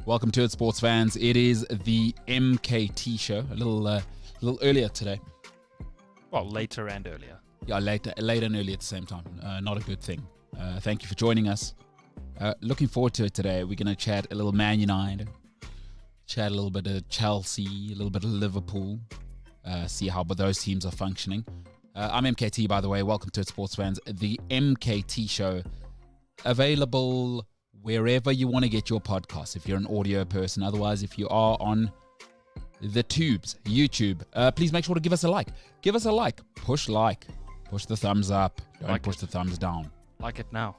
Welcome to it, sports fans. It is the MKT Show. A little earlier today. Well, later and earlier. Yeah, later and earlier at the same time. Not a good thing. Thank you for joining us. Looking forward to it today. We're going to chat a little Man United, chat a little bit of Chelsea, a little bit of Liverpool, see how those teams are functioning. I'm MKT, by the way. Welcome to it, sports fans. The MKT Show, available wherever you want to get your podcasts, if you're an audio person. Otherwise, if you are on the tubes, YouTube, please make sure to give us a like. Give us a like. Push like. Push the thumbs up. Don't push the thumbs down. Like it now.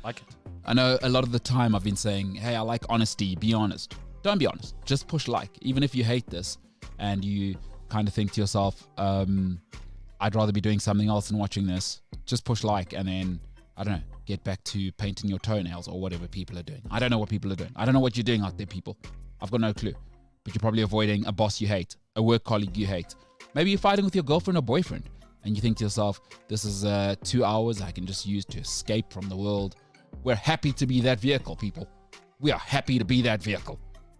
Like it. I know a lot of the time I've been saying, hey, I like honesty. Be honest. Don't be honest. Just push like. Even if you hate this and you kind of think to yourself, I'd rather be doing something else than watching this, just push like and then, I don't know, get back to painting your toenails or whatever people are doing. I don't know what people are doing. I don't know what you're doing out there, people. I've got no clue. But you're probably avoiding a boss you hate, a work colleague you hate. Maybe you're fighting with your girlfriend or boyfriend and you think to yourself, this is 2 hours I can just use to escape from the world. We're happy to be that vehicle, people. We are happy to be that vehicle.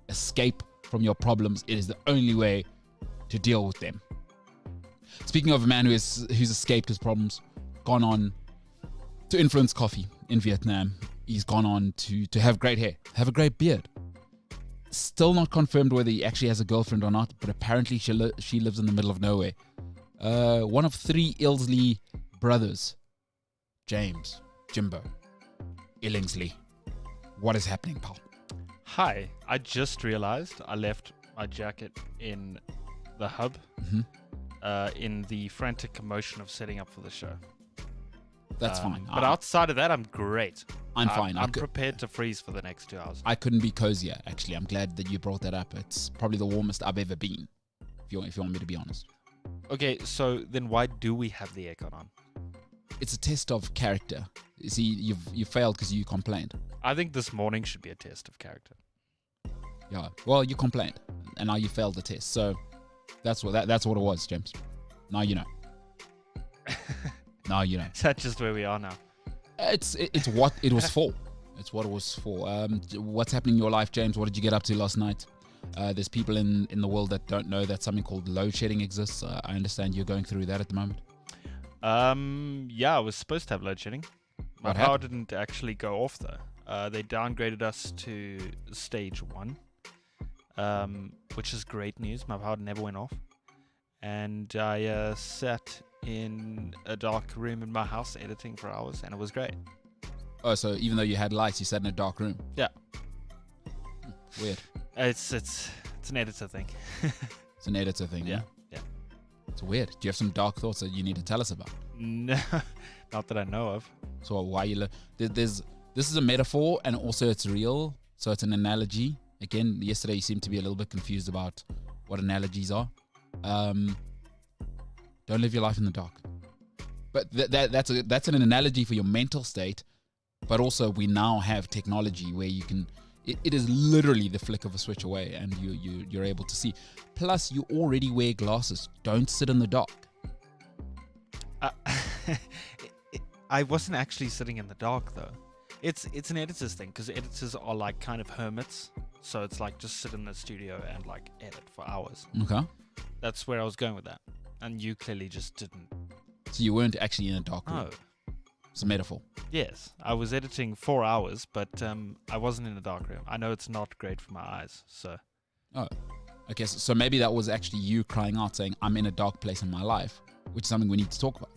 Escape from your problems. It is the only way to deal with them. Speaking of a man who's escaped his problems, gone on to influence coffee in Vietnam. He's gone on to have great hair, have a great beard. Still not confirmed whether he actually has a girlfriend or not, but apparently she lives in the middle of nowhere. One of three Ilsley brothers, James, Jimbo, Illingsley. What is happening, pal? Hi, I just realized I left my jacket in the hub in the frantic commotion of setting up for the show. That's fine. But outside of that, I'm great. I'm fine. I'm prepared to freeze for the next 2 hours. I couldn't be cozier, actually. I'm glad that you brought that up. It's probably the warmest I've ever been, if you want me to be honest. Okay, so then why do we have the aircon on? It's a test of character. You see, you failed because you complained. I think this morning should be a test of character. Yeah. Well, you complained, and now you failed the test. So that's what it was, James. Now you know. Now you know. Is that just where we are now? It's what it was for. It's what it was for. What's happening in your life, James? What did you get up to last night? There's people in the world that don't know that something called load shedding exists. I understand you're going through that at the moment. Yeah, I was supposed to have load shedding. My power didn't actually go off though. They downgraded us to stage 1, which is great news. My power never went off, and I sat in a dark room in my house editing for hours, and it was great. Oh, so even though you had lights, you sat in a dark room? Yeah. Weird. It's an editor thing. It's an editor thing, yeah? Yeah. It's weird. Do you have some dark thoughts that you need to tell us about? No, not that I know of. So why this is a metaphor, and also it's real, so it's an analogy. Again, yesterday you seemed to be a little bit confused about what analogies are. Don't live your life in the dark. But that's an analogy for your mental state. But also, we now have technology where you can. It is literally the flick of a switch away, and you're able to see. Plus, you already wear glasses. Don't sit in the dark. I wasn't actually sitting in the dark though. It's an editor's thing, because editors are like kind of hermits. So it's like just sit in the studio and like edit for hours. Okay. That's where I was going with that. And you clearly just didn't. So you weren't actually in a dark room? No. It's a metaphor. Yes. I was editing 4 hours, but I wasn't in a dark room. I know it's not great for my eyes, so. Oh. Okay, so maybe that was actually you crying out saying, I'm in a dark place in my life, which is something we need to talk about.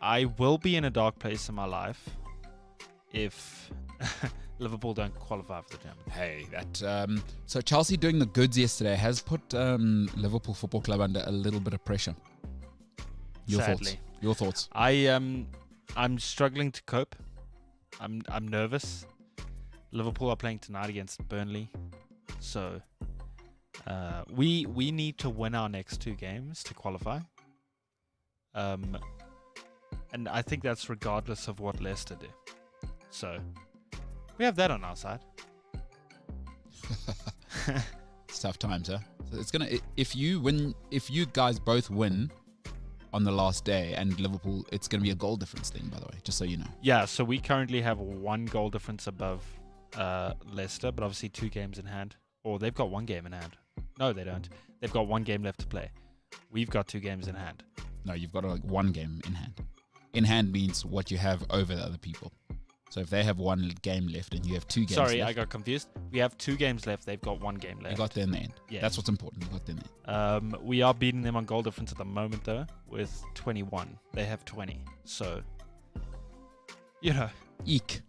I will be in a dark place in my life if Liverpool don't qualify for the Champions. Hey, that so Chelsea doing the goods yesterday has put Liverpool Football Club under a little bit of pressure. Sadly. Your thoughts? I'm struggling to cope. I'm nervous. Liverpool are playing tonight against Burnley, so we need to win our next 2 games to qualify. And I think that's regardless of what Leicester do. So we have that on our side. It's tough times, huh? So it's gonna if you guys both win on the last day and Liverpool, it's gonna be a goal difference thing, by the way, just so you know. Yeah, so we currently have 1 goal difference above Leicester, but obviously 2 games in hand. Or they've got 1 game in hand. No, they don't. They've got 1 game left to play. We've got 2 games in hand. No, you've got 1 game in hand. In hand means what you have over the other people. So if they have 1 game left and you have 2 games Sorry, left. I got confused. We have 2 games left. They've got 1 game left. You got there in the end. Yeah. That's what's important. You got there in the end. We are beating them on goal difference at the moment, though, with 21. They have 20. So, Eek.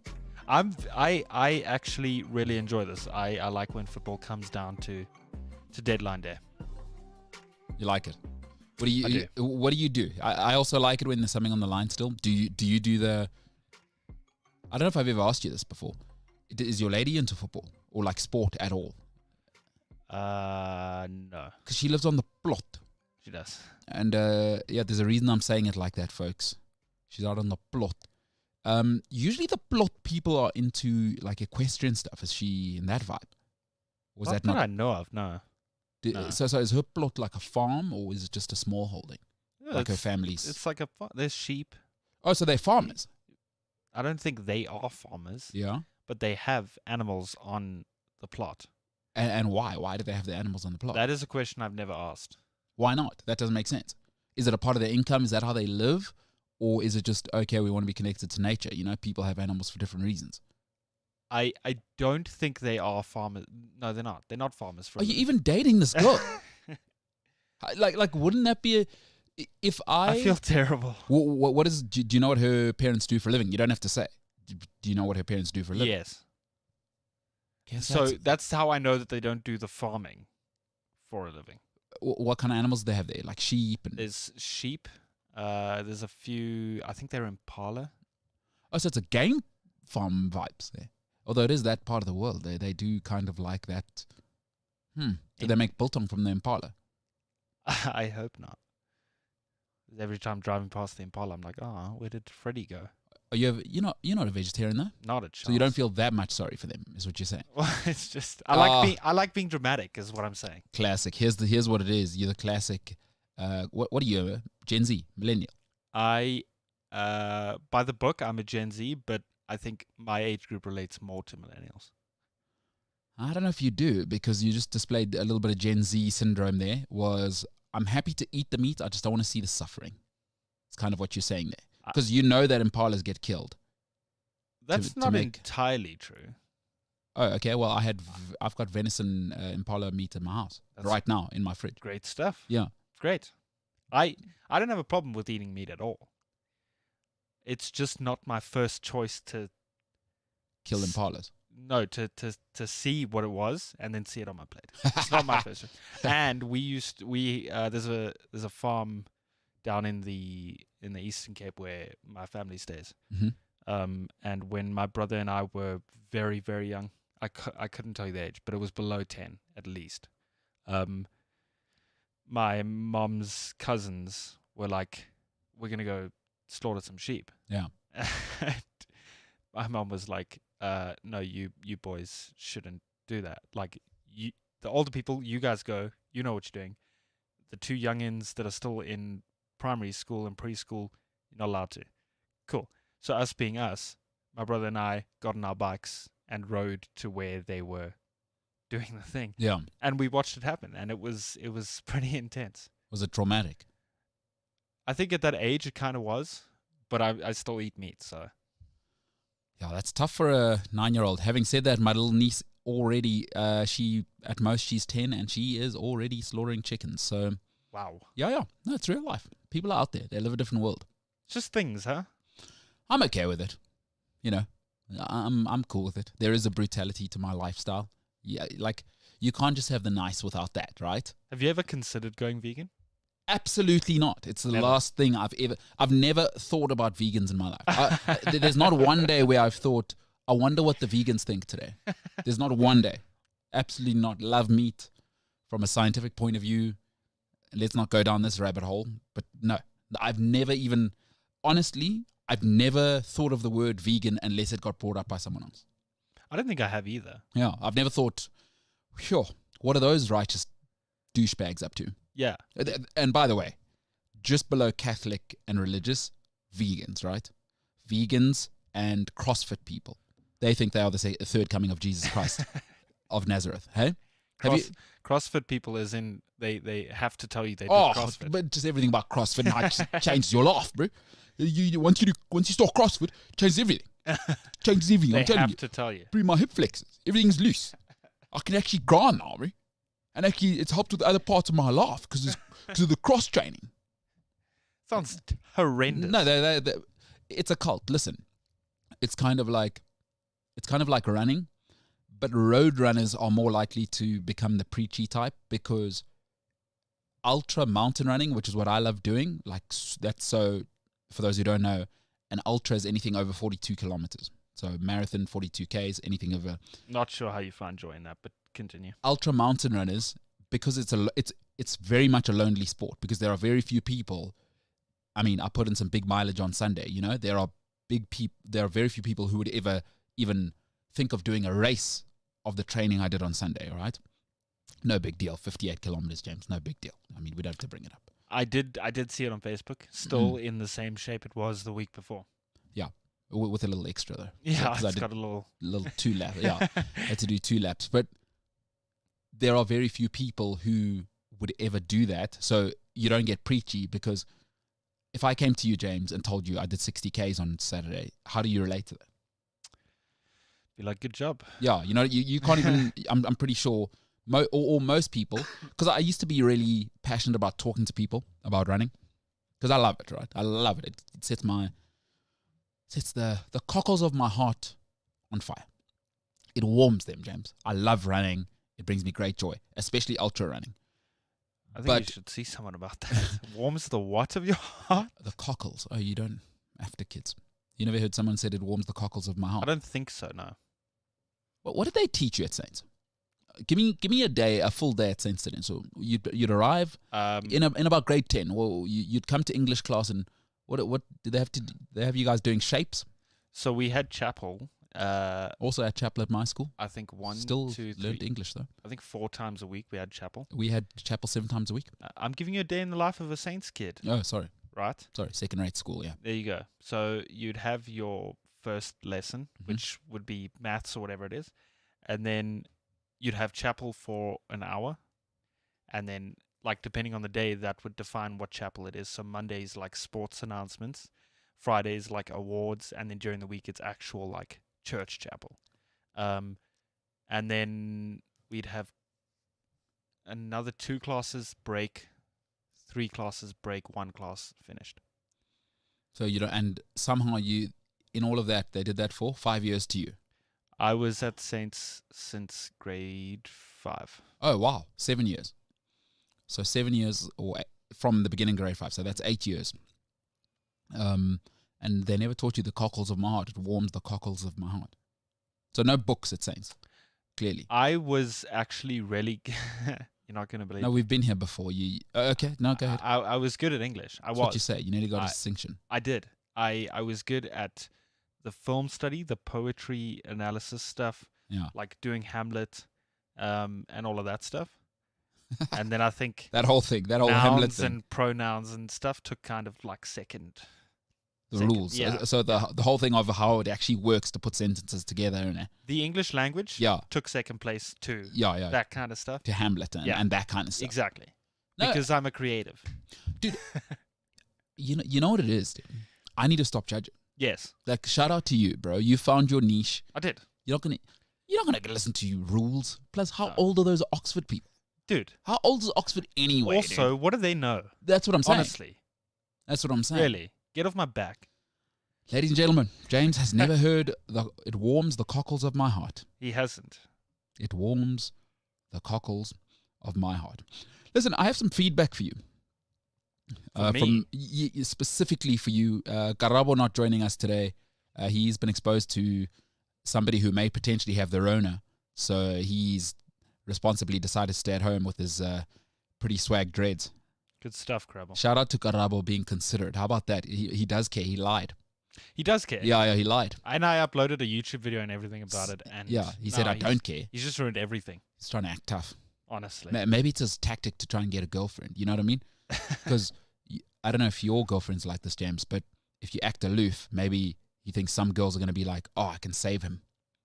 I actually really enjoy this. I like when football comes down to deadline day. You like it? What do you do? I also like it when there's something on the line still. Do you do the... I don't know if I've ever asked you this before. Is your lady into football or like sport at all? No. Because she lives on the plot. She does. And there's a reason I'm saying it like that, folks. She's out on the plot. Usually the plot people are into like equestrian stuff. Is she in that vibe? Was Not that not? I know of, no. No. So is her plot like a farm or is it just a small holding? Yeah, like her family's? It's like there's sheep. Oh, so they're farmers. I don't think they are farmers. Yeah. But they have animals on the plot. And why? Why do they have the animals on the plot? That is a question I've never asked. Why not? That doesn't make sense. Is it a part of their income? Is that how they live? Or is it just, okay, we want to be connected to nature? People have animals for different reasons. I don't think they are farmers. No, they're not. They're not farmers. Are you even dating this girl? like, wouldn't that be if I feel terrible. What is? Do you know what her parents do for a living? You don't have to say. Do you know what her parents do for a living? Yes. So that's how I know that they don't do the farming for a living. What kind of animals do they have there? Like sheep and... There's sheep. There's a few. I think they're impala. Oh, so it's a game farm vibes there. Although it is that part of the world, they do kind of like that. Do they make biltong from the impala? I hope not. Every time driving past the impala, I'm like, oh, where did Freddie go? You're not a vegetarian though. Not a chance. So you don't feel that much sorry for them, is what you're saying? Well, it's just I like being dramatic, is what I'm saying. Classic. Here's what it is. You're the classic. What are you? Gen Z, millennial. By the book, I'm a Gen Z, but I think my age group relates more to millennials. I don't know if you do, because you just displayed a little bit of Gen Z syndrome there. I'm happy to eat the meat, I just don't want to see the suffering. It's kind of what you're saying there. Because you know that impalas get killed. That's not entirely true. Oh, okay. Well, I've got venison impala meat in my house right now in my fridge. Great stuff. Yeah. Great. I don't have a problem with eating meat at all. It's just not my first choice to kill impalas. No, to see what it was and then see it on my plate. It's not my first choice. And there's a farm down in the Eastern Cape where my family stays. Mm-hmm. And when my brother and I were very, very young, I couldn't tell you the age, but it was below 10 at least. My mom's cousins were like, we're going to go slaughter some sheep. Yeah. And my mom was like, no, you boys shouldn't do that. Like, the older people, you guys go, you know what you're doing. The 2 youngins that are still in primary school and preschool, you're not allowed to. Cool. So us being us, my brother and I got on our bikes and rode to where they were doing the thing. Yeah. And we watched it happen, and it was pretty intense. Was it traumatic? I think at that age it kind of was, but I still eat meat, so. Yeah, that's tough for a 9-year-old. Having said that, my little niece already, she's 10 and she is already slaughtering chickens. So wow. Yeah. No, it's real life. People are out there. They live a different world. It's just things, huh? I'm okay with it. I'm cool with it. There is a brutality to my lifestyle. Yeah, like you can't just have the nice without that, right? Have you ever considered going vegan? Absolutely not. It's the Never. last thing I've never thought about vegans in my life. There's not one day where I've thought, I wonder what the vegans think today. There's not one day. Absolutely not. Love meat from a scientific point of view. Let's not go down this rabbit hole. But no, I've never thought of the word vegan unless it got brought up by someone else. I don't think I have either. Yeah, I've never thought, sure, what are those righteous douchebags up to? Yeah. And by the way, just below Catholic and religious, vegans, right? Vegans and CrossFit people. They think they are the third coming of Jesus Christ of Nazareth. Hey, CrossFit people, as in they have to tell you they do oh, CrossFit. but just everything about CrossFit now just changes your life, bro. Once you start CrossFit, changes everything. Changes everything. I'm They telling have you. to tell you. Bro, my hip flexors, everything's loose. I can actually grind now, bro. And actually, it's helped with other parts of my life because of the cross training. Sounds horrendous. No, it's a cult. Listen, it's kind of like running, but road runners are more likely to become the preachy type because ultra mountain running, which is what I love doing, like that's so. For those who don't know, an ultra is anything over 42 kilometers. So marathon, 42 Ks, anything over. Not sure how you find joy in that, but continue. Ultra mountain runners, because it's very much a lonely sport because there are very few people. I mean, I put in some big mileage on Sunday. You know, there are very few people who would ever even think of doing a race of the training I did on Sunday. All right, no big deal. 58 kilometers, James. No big deal. I mean, we don't have to bring it up. I did see it on Facebook. Still in the same shape it was the week before. Yeah, with a little extra though. Yeah, so, it's got a little 2 laps. Yeah, I had to do 2 laps. But there are very few people who would ever do that. So you don't get preachy because if I came to you, James, and told you I did 60 Ks on Saturday, how do you relate to that? Be like, good job. Yeah, you know, you can't even. I'm pretty sure. Or most people, because I used to be really passionate about talking to people about running, because I love it, right? I love it. It sets the cockles of my heart on fire. It warms them, James. I love running. It brings me great joy, especially ultra running. I think you should see someone about that. Warms the what of your heart? The cockles. Oh, you don't after kids. You never heard someone said it warms the cockles of my heart? I don't think so, no. What did they teach you at Saints? Give me a full day at St. Stephen's. So you'd arrive in about grade 10. Well, you'd come to English class, and what did they have to? They have you guys doing shapes? So we had chapel. Also at chapel at my school. I think Still learned English though. I think 4 times a week we had chapel. We had chapel 7 times a week. I'm giving you a day in the life of a Saints kid. Oh, sorry. Right. Sorry, second-rate school. Yeah. There you go. So you'd have your first lesson, which would be maths or whatever it is, and then you'd have chapel for an hour, and then, like, depending on the day, that would define what chapel it is. So Mondays, like, sports announcements. Fridays, like, awards. And then during the week, it's actual, like, church chapel. And then we'd have another 2 classes, break, 3 classes, break, 1 class, finished. So, and somehow in all of that, they did that for 5 years to you. I was at Saints since grade 5. Oh, wow. 7 years. So 7 years or from the beginning, grade 5. So that's 8 years. And they never taught you the cockles of my heart. It warms the cockles of my heart. So no books at Saints, clearly. I was actually really... You're not going to believe No, we've been here before. Okay, no, go ahead. I was good at English. That's what you say. You nearly got a distinction. I did. I was good at the film study, the poetry analysis stuff, like doing Hamlet, and all of that stuff. And then I think that whole nouns Hamlet thing. and pronouns and stuff took kind of like second. Rules. Yeah. So the whole thing of how it actually works to put sentences together. The English language took second place to that kind of stuff. To Hamlet and that kind of stuff. Exactly. No. Because I'm a creative. Dude, you know what it is, dude? I need to stop judging. Yes. Like, shout out to you, bro. You found your niche. I did. You're not gonna listen to rules. Plus, how old are those Oxford people? Dude. How old is Oxford anyway? Also, dude? What do they know? That's what I'm saying. Honestly. That's what I'm saying. Really? Get off my back. Ladies and gentlemen, James has never heard it warms the cockles of my heart. He hasn't. It warms the cockles of my heart. Listen, I have some feedback for you. Specifically for you. Karabo not joining us today. He's been exposed to somebody who may potentially have the Rona. So he's responsibly decided to stay at home with his pretty swag dreads. Good stuff, Karabo. Shout out to Karabo being considerate. How about that? He does care. He lied. He does care. Yeah, he lied. And I uploaded a YouTube video and evereverything about it. And he said, I don't care. He's just ruined everything. He's trying to act tough. Honestly. Maybe it's his tactic to try and get a girlfriend. You know what I mean? Because I don't know if your girlfriend's like this, James, but if you act aloof, maybe he thinks some girls are going to be like, oh, I can save him.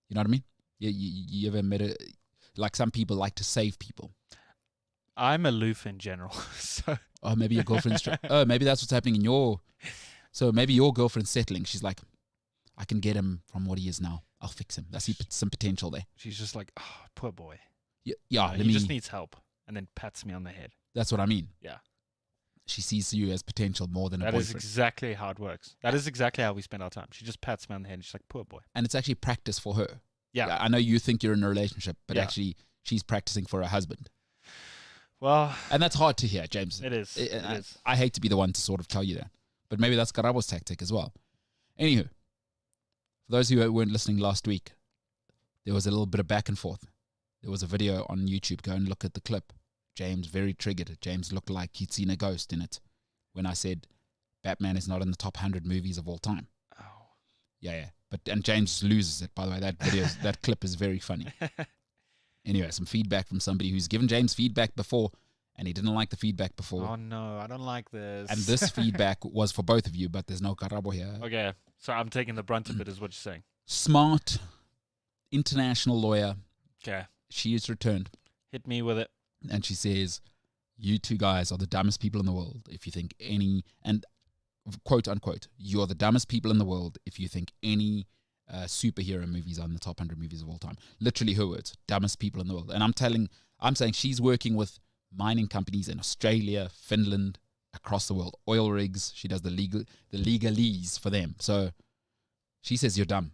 You know what I mean? You ever met like some people like to save people. I'm aloof in general, so. Oh, maybe your girlfriend's. Maybe that's what's happening in your. So maybe your girlfriend's settling. She's like, I can get him from what he is now. I'll fix him. I see some potential there. She's just like, oh, poor boy. Yeah. He just needs help, and then pats me on the head. That's what I mean. Yeah. She sees you as potential more than a boyfriend. That is exactly how it works. That is exactly how we spend our time. She just pats me on the head, and she's like, poor boy. And it's actually practice for her. Yeah. I know you think you're in a relationship, but actually she's practicing for her husband. Well. And that's hard to hear, James. It is. It is. I hate to be the one to sort of tell you that. But maybe that's Karabo's tactic as well. Anywho, for those who weren't listening last week, there was a little bit of back and forth. There was a video on YouTube. Go and look at the clip. James very triggered. James looked like he'd seen a ghost in it when I said Batman is not in the top 100 movies of all time. Oh. Yeah. And James loses it, by the way. That clip is very funny. Anyway, some feedback from somebody who's given James feedback before, and he didn't like the feedback before. Oh, no, I don't like this. And this feedback was for both of you, but there's no Karabo here. Okay, so I'm taking the brunt of it, is what you're saying. Smart, international lawyer. Okay. She is returned. Hit me with it. And she says, you two guys are the dumbest people in the world if you think any, and quote unquote, you're the dumbest people in the world if you think any superhero movies are in the top 100 movies of all time. Literally her words, dumbest people in the world. And I'm saying she's working with mining companies in Australia, Finland, across the world, oil rigs. She does the legalese for them. So she says you're dumb.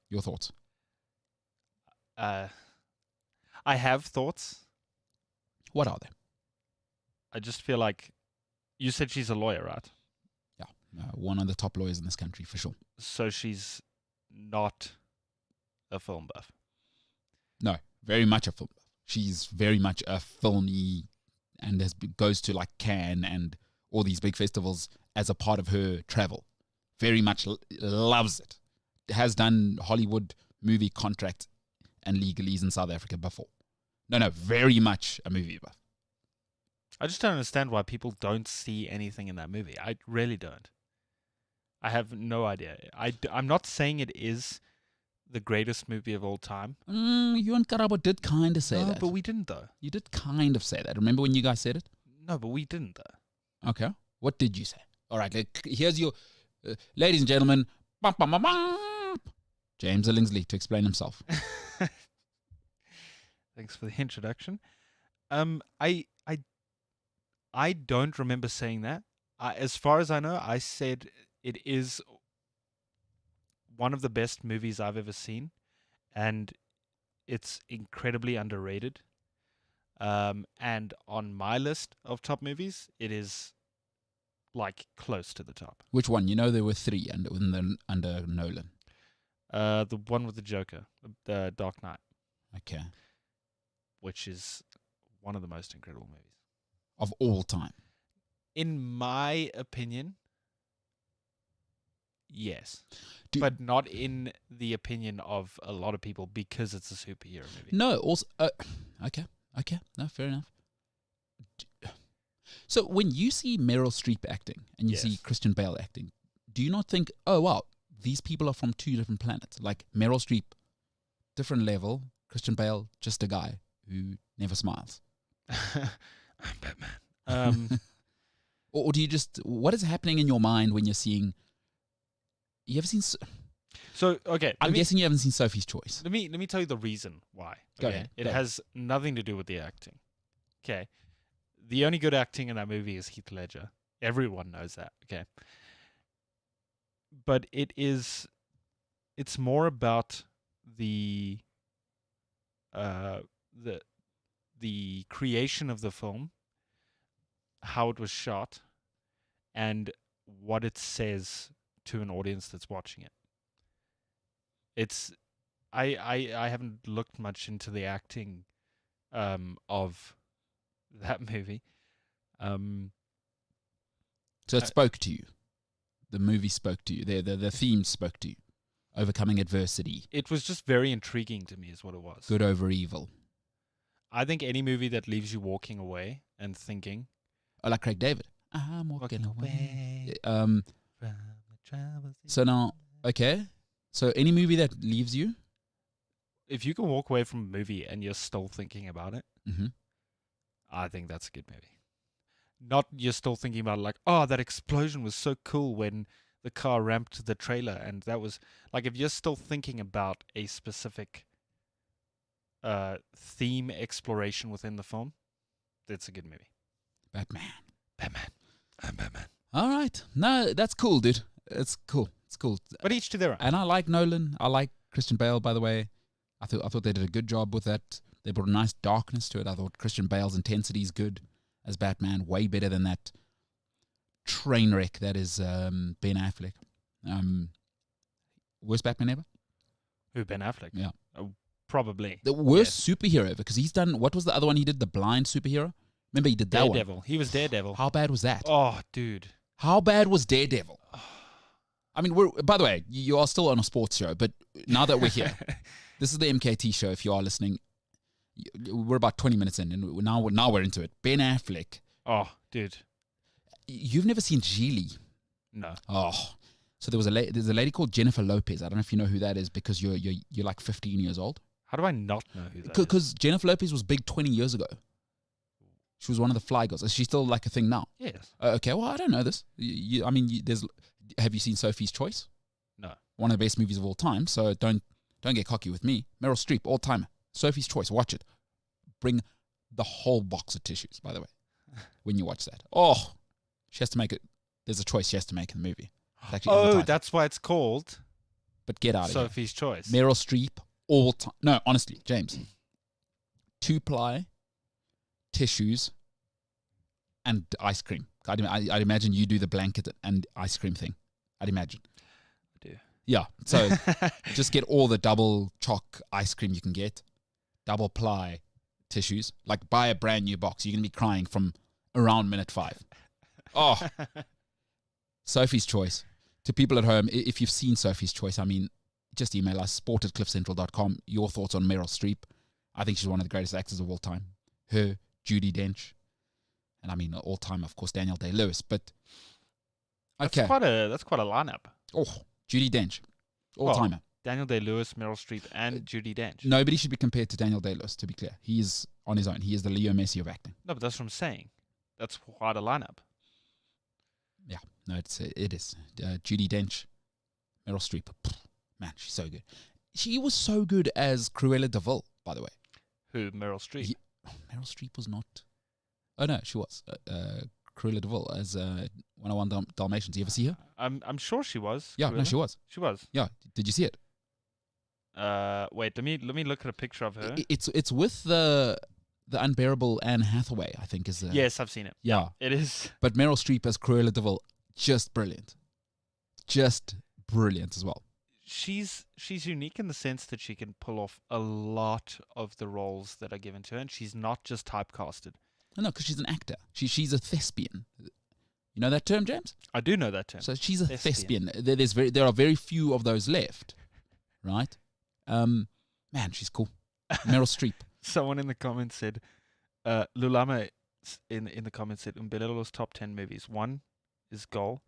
Your thoughts? I have thoughts. What are they? I just feel like you said she's a lawyer, right? Yeah, one of the top lawyers in this country for sure. So she's not a film buff. No, very much a film buff. She's very much a filmy and goes to like Cannes and all these big festivals as a part of her travel. Very much loves it. Has done Hollywood movie contracts and legalese in South Africa before. No, very much a movie buff. I just don't understand why people don't see anything in that movie. I really don't. I have no idea. I'm not saying it is the greatest movie of all time. You and Karabo did kind of say that. No, but we didn't, though. You did kind of say that. Remember when you guys said it? No, but we didn't, though. Okay. What did you say? All right, here's your... ladies and gentlemen, James Illingsley to explain himself. Thanks for the introduction. I don't remember saying that. As far as I know, I said it is one of the best movies I've ever seen, and it's incredibly underrated. And on my list of top movies, it is like close to the top. Which one? You know there were three under Nolan. The one with the Joker, the Dark Knight. Okay. Which is one of the most incredible movies of all time. In my opinion, yes. But not in the opinion of a lot of people because it's a superhero movie. No, also... okay. No, fair enough. So when you see Meryl Streep acting and you see Christian Bale acting, do you not think, oh, wow, these people are from two different planets? Like Meryl Streep, different level. Christian Bale, just a guy who never smiles. I'm Batman. Or do you just... What is happening in your mind when you're seeing... You ever seen... So, okay. I'm guessing you haven't seen Sophie's Choice. Let me tell you the reason why. Go ahead. It has nothing to do with the acting. Okay. The only good acting in that movie is Heath Ledger. Everyone knows that. Okay. But it's more about the creation of the film, how it was shot, and what it says to an audience that's watching it. I haven't looked much into the acting of that movie. So it spoke to you. The movie spoke to you. The theme spoke to you. Overcoming adversity. It was just very intriguing to me is what it was. Good over evil. I think any movie that leaves you walking away and thinking. Oh, like Craig David. I'm walking away. From the So now, okay, So any movie that leaves you, If you can walk away from a movie and you're still thinking about it, mm-hmm. I think that's a good movie. Not you're still thinking about like, oh, that explosion was so cool when the car ramped the trailer, and that was like, if you're still thinking about a specific theme exploration within the film, that's a good movie. Batman. I'm Batman. All right. No, that's cool, dude. It's cool. It's cool. But each to their own. And I like Nolan. I like Christian Bale, by the way. I thought they did a good job with that. They brought a nice darkness to it. I thought Christian Bale's intensity is good as Batman. Way better than that train wreck that is Ben Affleck. Worst Batman ever? Who, Ben Affleck? Yeah. Probably. The worst superhero ever, because he's done, what was the other one he did? The blind superhero? Remember he did that Daredevil. one? He was Daredevil. How bad was that? Oh, dude. How bad was Daredevil? I mean, by the way, you are still on a sports show, but now that we're here, this is the MKT show. If you are listening, we're about 20 minutes in, and now we're into it. Ben Affleck. Oh, dude. You've never seen Geely? No. Oh, so there's a lady called Jennifer Lopez. I don't know if you know who that is because you're like 15 years old. How do I not know who that is? Because Jennifer Lopez was big 20 years ago. She was one of the Fly Girls. Is she still like a thing now? Yes. Okay, well, I don't know this. Have you seen Sophie's Choice? No. One of the best movies of all time, so don't get cocky with me. Meryl Streep, all time. Sophie's Choice, watch it. Bring the whole box of tissues, by the way, when you watch that. Oh, she has to make it. There's a choice she has to make in the movie. Oh, that's why it's called But get out of here. Sophie's Choice. Meryl Streep, all time. No, honestly, James. 2-ply tissues and ice cream. I'd imagine you do the blanket and ice cream thing. I'd imagine. I do. Yeah. So just get all the double choc ice cream you can get. Double ply tissues. Like buy a brand new box. You're going to be crying from around minute 5. Oh. Sophie's Choice. To people at home, if you've seen Sophie's Choice, I mean, just email us, sport@cliffcentral.com. Your thoughts on Meryl Streep. I think she's one of the greatest actors of all time. Her, Judi Dench. And I mean, all time, of course, Daniel Day-Lewis. But okay, that's quite a lineup. Oh, Judi Dench, all timer. Daniel Day-Lewis, Meryl Streep, and Judi Dench. Nobody should be compared to Daniel Day-Lewis. To be clear, he is on his own. He is the Leo Messi of acting. No, but that's what I'm saying. That's quite a lineup. Yeah, no, it is. Judi Dench, Meryl Streep. Man, she's so good. She was so good as Cruella de Vil, by the way. Who, Meryl Streep? Meryl Streep was not. Oh no, she was Cruella de Vil as 101 Dalmatians. You ever see her? I'm sure she was. Yeah, Cruella. no, she was. She was. Yeah, did you see it? Wait, let me look at a picture of her. It's with the unbearable Anne Hathaway, I think is the. Yes, I've seen it. Yeah, it is. But Meryl Streep as Cruella de Vil, just brilliant as well. She's unique in the sense that she can pull off a lot of the roles that are given to her, and she's not just typecasted. No, because she's an actor. She's a thespian. You know that term, James? I do know that term. So she's a thespian. There are very few of those left, right? Man, she's cool. Meryl Streep. Someone in the comments said, Lulama in the comments said, Umbelelo's top 10 movies. 1 is Goal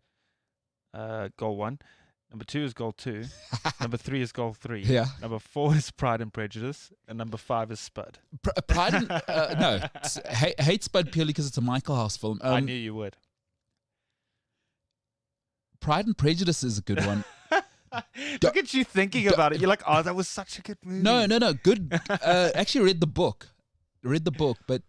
1. Number 2 is Goal 2. Number 3 is Goal 3. Yeah. Number 4 is Pride and Prejudice. And number 5 is Spud. Pride and... no. Hate Spud purely because it's a Michael House film. I knew you would. Pride and Prejudice is a good one. Look at you thinking about it. You're like, oh, that was such a good movie. No. Good. Actually read the book. But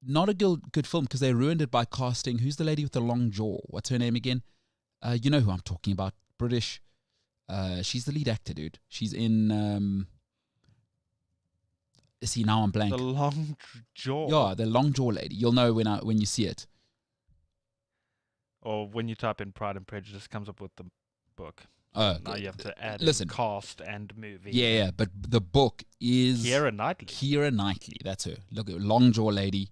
not a good film because they ruined it by casting... Who's the lady with the long jaw? What's her name again? You know who I'm talking about. British. She's the lead actor, dude. She's in... see, now I'm blank. The long jaw. Yeah, the long jaw lady. You'll know when you see it. Or when you type in Pride and Prejudice, comes up with the book. Now you have to add cast and movie. Yeah, but the book is... Keira Knightley. That's her. Look, long jaw lady,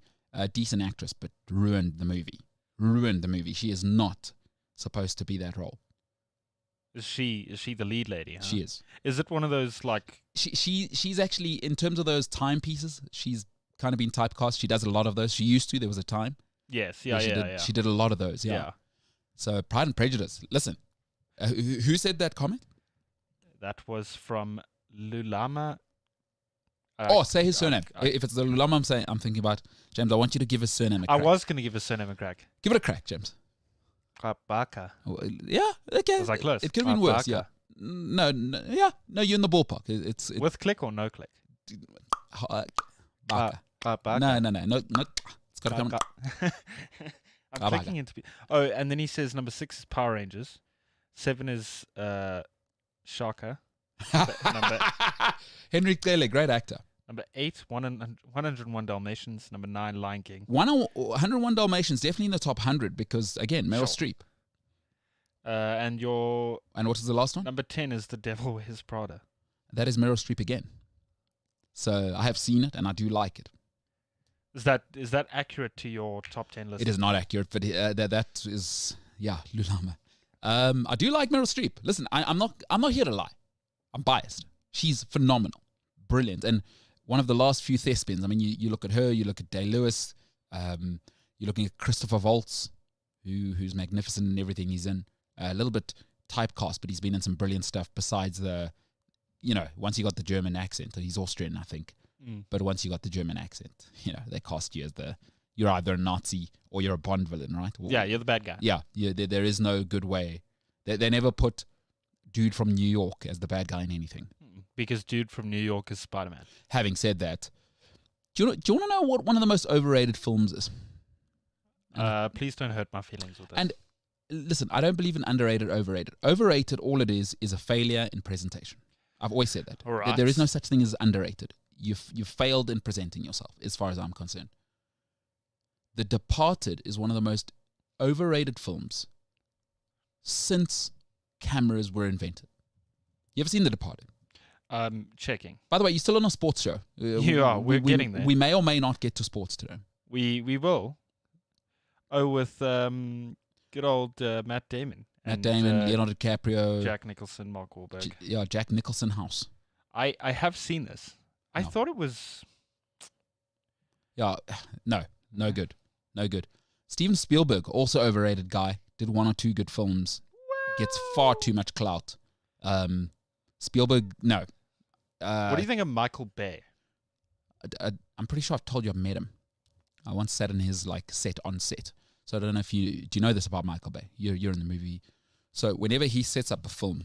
decent actress, but ruined the movie. She is not supposed to be that role. Is she the lead lady? Huh? She is. Is it one of those like... She's actually, in terms of those timepieces, she's kind of been typecast. She does a lot of those. She used to. There was a time. Yes, She did a lot of those, yeah. So Pride and Prejudice. Listen, who said that comment? That was from Lulama. Say his surname. If it's the Lulama I'm thinking about, James, I want you to give his surname a crack. I was going to give his surname a crack. Give it a crack, James. Baka. Yeah, okay. Was I close? It could have been worse, yeah. No, you're in the ballpark. It's with click or no click? Baka. Baka. No. It's got to come. I'm clicking into. Oh, and then he says number 6 is Power Rangers, 7 is Shaka. Henry Clele, great actor. Number 8, 101 Dalmatians. Number 9, Lion King. 101 Dalmatians, definitely in the top 100 because, again, Meryl Streep. And what is the last one? Number 10 is The Devil Wears Prada. That is Meryl Streep again. So I have seen it and I do like it. Is that accurate to your top 10 list? It is not accurate, but that is, Lulama. I do like Meryl Streep. Listen, I'm not here to lie. I'm biased. She's phenomenal, brilliant, and one of the last few thespians. I mean, you look at her, you look at Day-Lewis, you're looking at Christopher Waltz, who's magnificent in everything he's in. A little bit typecast, but he's been in some brilliant stuff. Besides once he got the German accent, he's Austrian, I think. But once you got the German accent, they cast you as you're either a Nazi or you're a Bond villain, right? Yeah, you're the bad guy. Yeah, there is no good way. They never put dude from New York as the bad guy in anything. Because dude from New York is Spider-Man. Having said that, do you want to know what one of the most overrated films is? Please don't hurt my feelings with this. And listen, I don't believe in underrated, overrated. Overrated, all it is a failure in presentation. I've always said that. All right. There is no such thing as underrated. You've failed in presenting yourself, as far as I'm concerned. The Departed is one of the most overrated films since cameras were invented. You ever seen The Departed? Checking. By the way, you're still on a sports show. We're getting there. We may or may not get to sports today. We will. Oh, with good old Matt Damon. Matt Damon, Leonardo DiCaprio. Jack Nicholson, Mark Wahlberg. Jack Nicholson house. I have seen this. I thought it was... Yeah, no good. No good. Steven Spielberg, also overrated guy, did 1 or 2 good films. Gets far too much clout. Spielberg, no. What do you think of Michael Bay? I'm pretty sure I've told you I met him. I once sat in his set on set. So I don't know if do you know this about Michael Bay? You're in the movie. So whenever he sets up a film,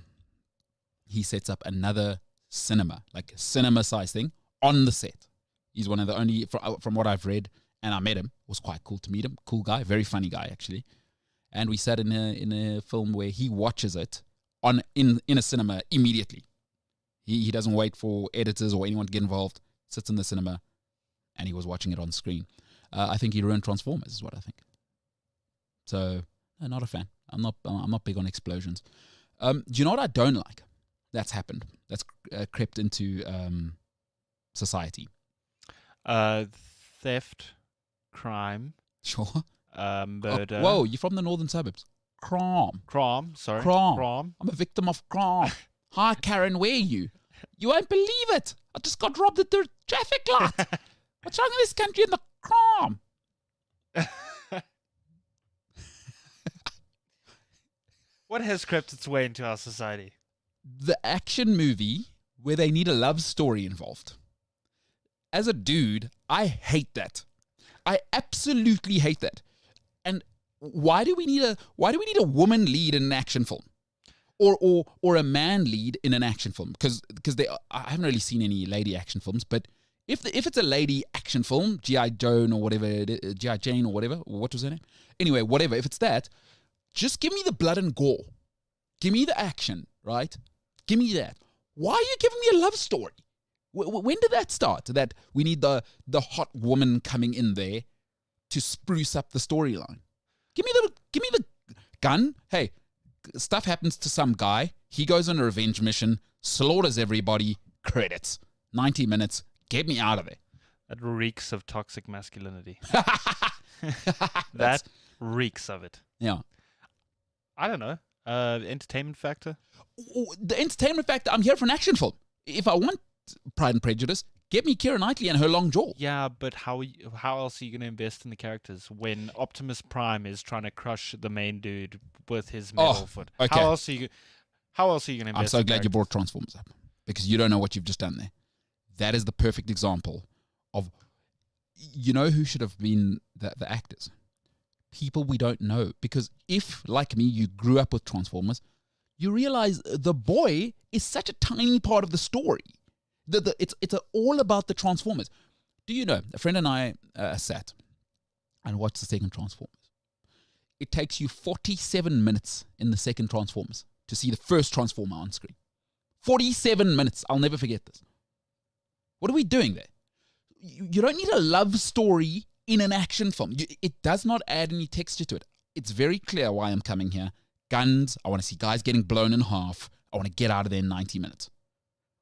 he sets up another cinema, like a cinema-sized thing, on the set. He's one of the only, from what I've read, and I met him. It was quite cool to meet him. Cool guy, very funny guy, actually. And we sat in a film where he watches it in a cinema immediately. He doesn't wait for editors or anyone to get involved. Sits in the cinema, and he was watching it on screen. I think he ruined Transformers, is what I think. So, not a fan. I'm not big on explosions. Do you know what I don't like? That's happened. That's crept into society. Theft, crime. Sure. Murder. Whoa, you're from the northern suburbs. Crime. Sorry. Crime. I'm a victim of crime. Hi, Karen, where are you? You won't believe it. I just got robbed at the traffic light. What's wrong in this country and the crime? What has crept its way into our society? The action movie where they need a love story involved. As a dude, I hate that. I absolutely hate that. And why do we need a woman lead in an action film? Or a man lead in an action film? Because I haven't really seen any lady action films, but if it's a lady action film, G.I. Jane or whatever, G.I. Jane or whatever, what was her name? Anyway, whatever, if it's that, just give me the blood and gore. Give me the action, right? Give me that. Why are you giving me a love story? When did that start? That we need the hot woman coming in there to spruce up the storyline. Give me the gun. Hey, stuff happens to some guy. He goes on a revenge mission, slaughters everybody. Credits. 90 minutes. Get me out of there. That reeks of toxic masculinity. That reeks of it. Yeah. I don't know. Entertainment factor? The entertainment factor, I'm here for an action film. If I want Pride and Prejudice, get me Keira Knightley and her long jaw. Yeah, but how else are you going to invest in the characters when Optimus Prime is trying to crush the main dude with his metal foot? Okay. How else are you going to I'm invest so in glad you characters? brought Transformers up because you don't know what you've just done there. That is the perfect example of, you know, who should have been the actors? People we don't know. Because if, like me, you grew up with Transformers, you realize the boy is such a tiny part of the story. It's all about the Transformers. Do you know, a friend and I sat and watched the second Transformers. It takes you 47 minutes in the second Transformers to see the first Transformer on screen. 47 minutes. I'll never forget this. What are we doing there? You don't need a love story in an action film. It does not add any texture to it. It's very clear why I'm coming here. Guns. I want to see guys getting blown in half. I want to get out of there in 90 minutes.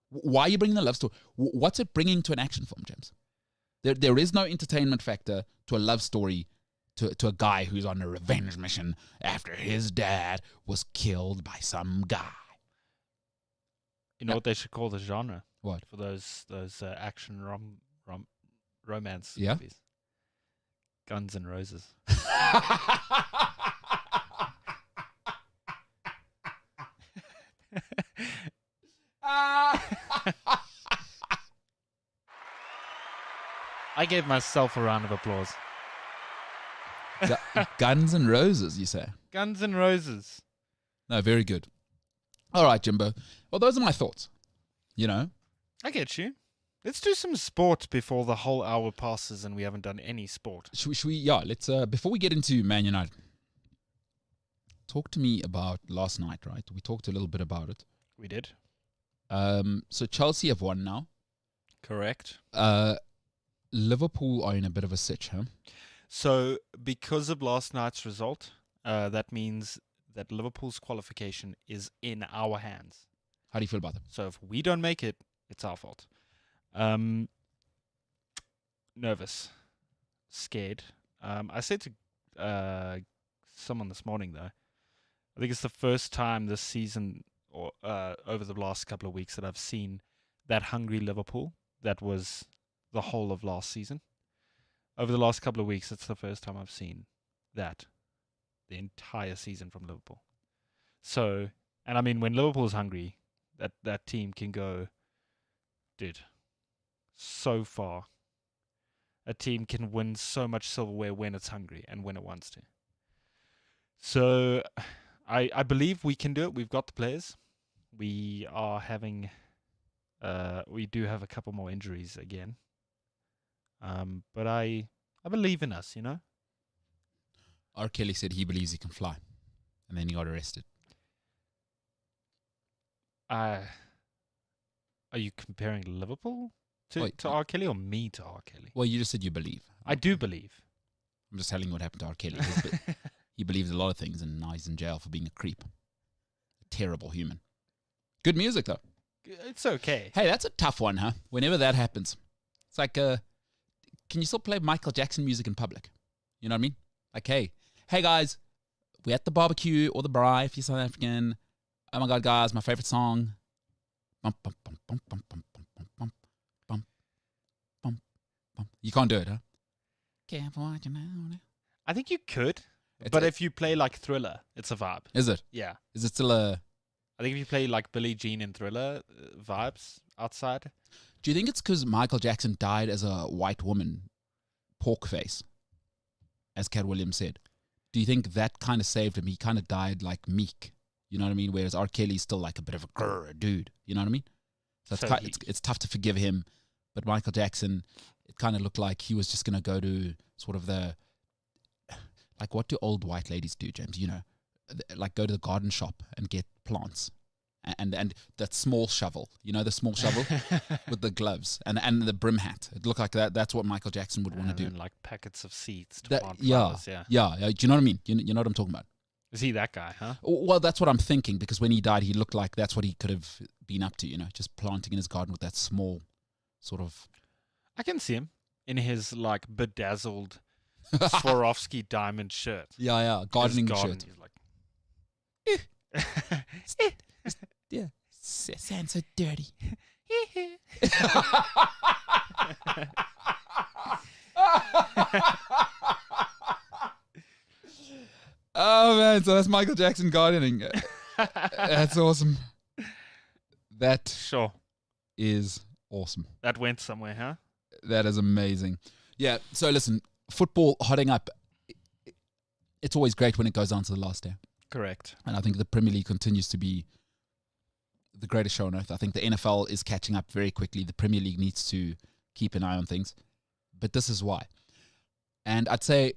Why are you bringing the love story? What's it bringing to an action film, James? There is no entertainment factor to a love story to a guy who's on a revenge mission after his dad was killed by some guy. You know what they should call the genre? What? For those action romance Yeah? movies? Guns and Roses. I gave myself a round of applause. Guns and Roses, you say? Guns and Roses. No, very good. All right, Jimbo. Well, those are my thoughts. You know? I get you. Let's do some sport before the whole hour passes and we haven't done any sport. Should we let's, before we get into Man United, talk to me about last night, right? We talked a little bit about it. We did. So Chelsea have won now. Correct. Liverpool are in a bit of a sitch, huh? So, because of last night's result, that means that Liverpool's qualification is in our hands. How do you feel about them? So, if we don't make it, it's our fault. Nervous. Scared. I said to someone this morning, though, I think it's the first time this season or over the last couple of weeks that I've seen that hungry Liverpool that was the whole of last season. Over the last couple of weeks, it's the first time I've seen that the entire season from Liverpool. So, and I mean, when Liverpool's hungry, that team can go, dude, so far. A team can win so much silverware when it's hungry and when it wants to. So, I believe we can do it. We've got the players. We are having, we do have a couple more injuries again. But I believe in us, you know? R. Kelly said he believes he can fly. And then he got arrested. Are you comparing Liverpool to R. Kelly or me to R. Kelly? Well, you just said you believe. I do believe. I'm just telling you what happened to R. Kelly. He believes a lot of things and now he's in jail for being a creep. A terrible human. Good music, though. It's okay. Hey, that's a tough one, huh? Whenever that happens. It's like, can you still play Michael Jackson music in public? You know what I mean? Like, hey guys, we're at the barbecue or the braai if you're South African. Oh my God, guys, my favorite song. Bum, bum, bum, bum, bum, bum, bum, bum, bum, bum, bum, bum. You can't do it, huh? Careful what you know. I think you could, but if you play like Thriller, it's a vibe. Is it? Yeah. Is it still a... I think if you play like Billie Jean in Thriller, vibes outside. Do you think it's because Michael Jackson died as a white woman, pork face, as Cat Williams said? Do you think that kind of saved him? He kind of died like meek, you know what I mean? Whereas R. Kelly's still like a bit of a dude, you know what I mean? So it's tough to forgive him. But Michael Jackson, it kind of looked like he was just going to go to sort of the... Like, what do old white ladies do, James? You know, like go to the garden shop and get plants. And that small shovel, you know, the small shovel with the gloves and the brim hat. It looked like that's what Michael Jackson would want to do. And like packets of seeds to plant yeah, flowers, yeah. Do you know what I mean? You know what I'm talking about? Is he that guy, huh? Well, that's what I'm thinking, because when he died, he looked like that's what he could have been up to, you know, just planting in his garden with that small sort of... I can see him in his like bedazzled Swarovski diamond shirt. Yeah, gardening shirt. He's like... Yeah, sounds so dirty. Oh man, so that's Michael Jackson gardening. That's awesome. That Sure. is awesome. That went somewhere, huh? That is amazing. Yeah, so listen, football hotting up, it's always great when it goes on to the last day. Correct. And I think the Premier League continues to be the greatest show on earth. I think the NFL is catching up very quickly. The Premier League needs to keep an eye on things. But this is why. And I'd say,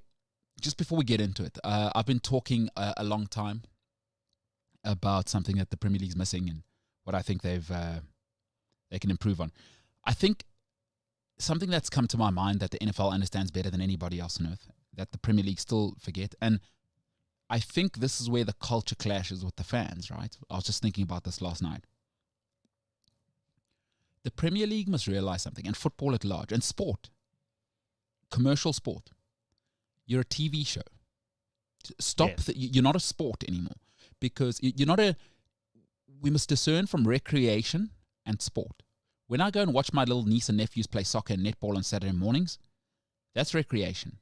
just before we get into it, I've been talking a long time about something that the Premier League's missing and what I think they can improve on. I think something that's come to my mind that the NFL understands better than anybody else on earth, that the Premier League still forget. And I think this is where the culture clashes with the fans, right? I was just thinking about this last night. The Premier League must realize something, and football at large, and sport, commercial sport. You're a TV show. Stop. Yes. You're not a sport anymore, because you're not a. We must discern from recreation and sport. When I go and watch my little niece and nephews play soccer and netball on Saturday mornings, that's recreation.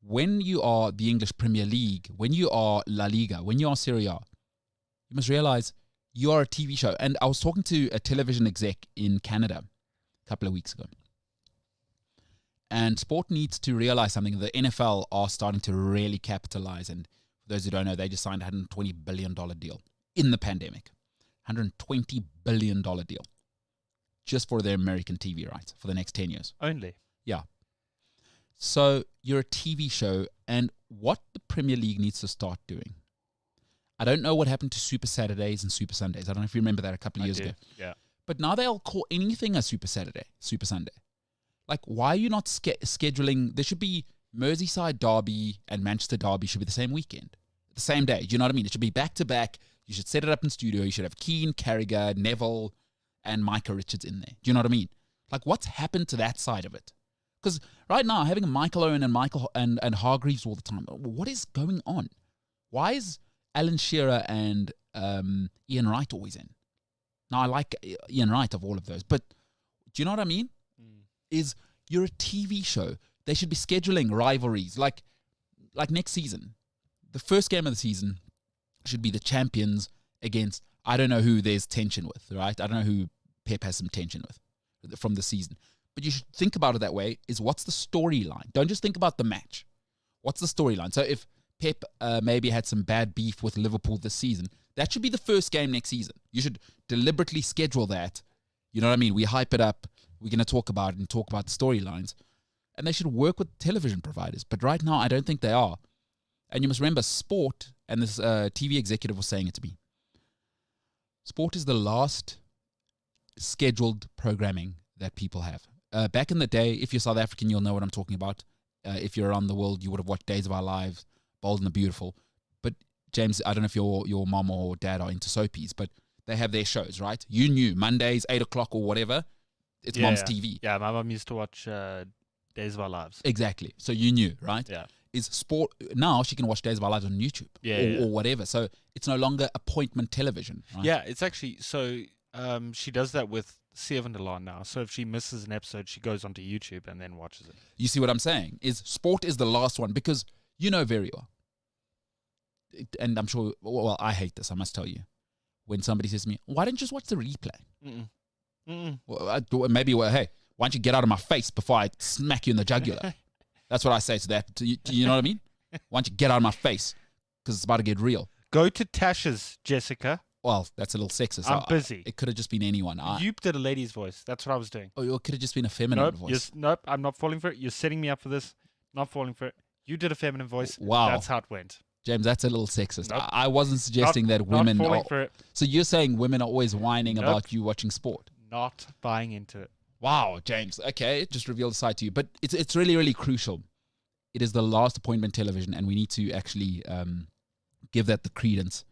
When you are the English Premier League, when you are La Liga, when you are Serie A, you must realize you are a TV show. And I was talking to a television exec in Canada a couple of weeks ago. And sport needs to realize something. The NFL are starting to really capitalize. And for those who don't know, they just signed a $120 billion deal in the pandemic. $120 billion deal. Just for their American TV rights for the next 10 years. Only. Yeah. So you're a TV show, and what the Premier League needs to start doing. I don't know what happened to Super Saturdays and Super Sundays. I don't know if you remember that a couple of years ago. Yeah. But now they'll call anything a Super Saturday, Super Sunday. Like, why are you not scheduling? There should be Merseyside Derby and Manchester Derby should be the same weekend, the same day. Do you know what I mean? It should be back to back. You should set it up in studio. You should have Keane, Carragher, Neville, and Micah Richards in there. Do you know what I mean? Like, what's happened to that side of it? Because right now, having Michael Owen and Michael and Hargreaves all the time, what is going on? Why is Alan Shearer and Ian Wright always in? Now, I like Ian Wright of all of those, but do you know what I mean? Is you're a TV show. They should be scheduling rivalries. Like next season, the first game of the season should be the champions against, I don't know who there's tension with, right? I don't know who Pep has some tension with from the season. But you should think about it that way, is what's the storyline? Don't just think about the match. What's the storyline? So if Pep maybe had some bad beef with Liverpool this season, that should be the first game next season. You should deliberately schedule that. You know what I mean? We hype it up. We're going to talk about it and talk about the storylines. And they should work with television providers. But right now, I don't think they are. And you must remember, sport, and this TV executive was saying it to me, sport is the last scheduled programming that people have. Back in the day, if you're South African, you'll know what I'm talking about. If you're around the world, you would have watched Days of Our Lives, Bold and the Beautiful. But James, I don't know if your mom or dad are into soapies, but they have their shows, right? You knew Mondays, 8 o'clock or whatever. It's mom's TV. Yeah, my mom used to watch Days of Our Lives. Exactly. So you knew, right? Yeah. Is sport now she can watch Days of Our Lives on YouTube or whatever. So it's no longer appointment television, right? Yeah, it's actually so she does that with Sevendelon now. So if she misses an episode, she goes onto YouTube and then watches it. You see what I'm saying? Is sport is the last one, because you know very well. And I'm sure, well, I hate this, I must tell you. When somebody says to me, why don't you just watch the replay? Well, maybe, hey, why don't you get out of my face before I smack you in the jugular? That's what I say to that. You know what I mean? Why don't you get out of my face? Because it's about to get real. Go to Tasha's, Jessica. Well, that's a little sexist. I'm busy. It could have just been anyone. You did a lady's voice. That's what I was doing. Oh, it could have just been a feminine voice. Nope, I'm not falling for it. You're setting me up for this. Not falling for it. You did a feminine voice. Wow. That's how it went. James, that's a little sexist. Nope. I wasn't suggesting that women not falling are... for it. So you're saying women are always whining about you watching sport? Not buying into it. Wow, James. Okay, just revealed the side to you. But it's really, really crucial. It is the last appointment television, and we need to actually give that the credence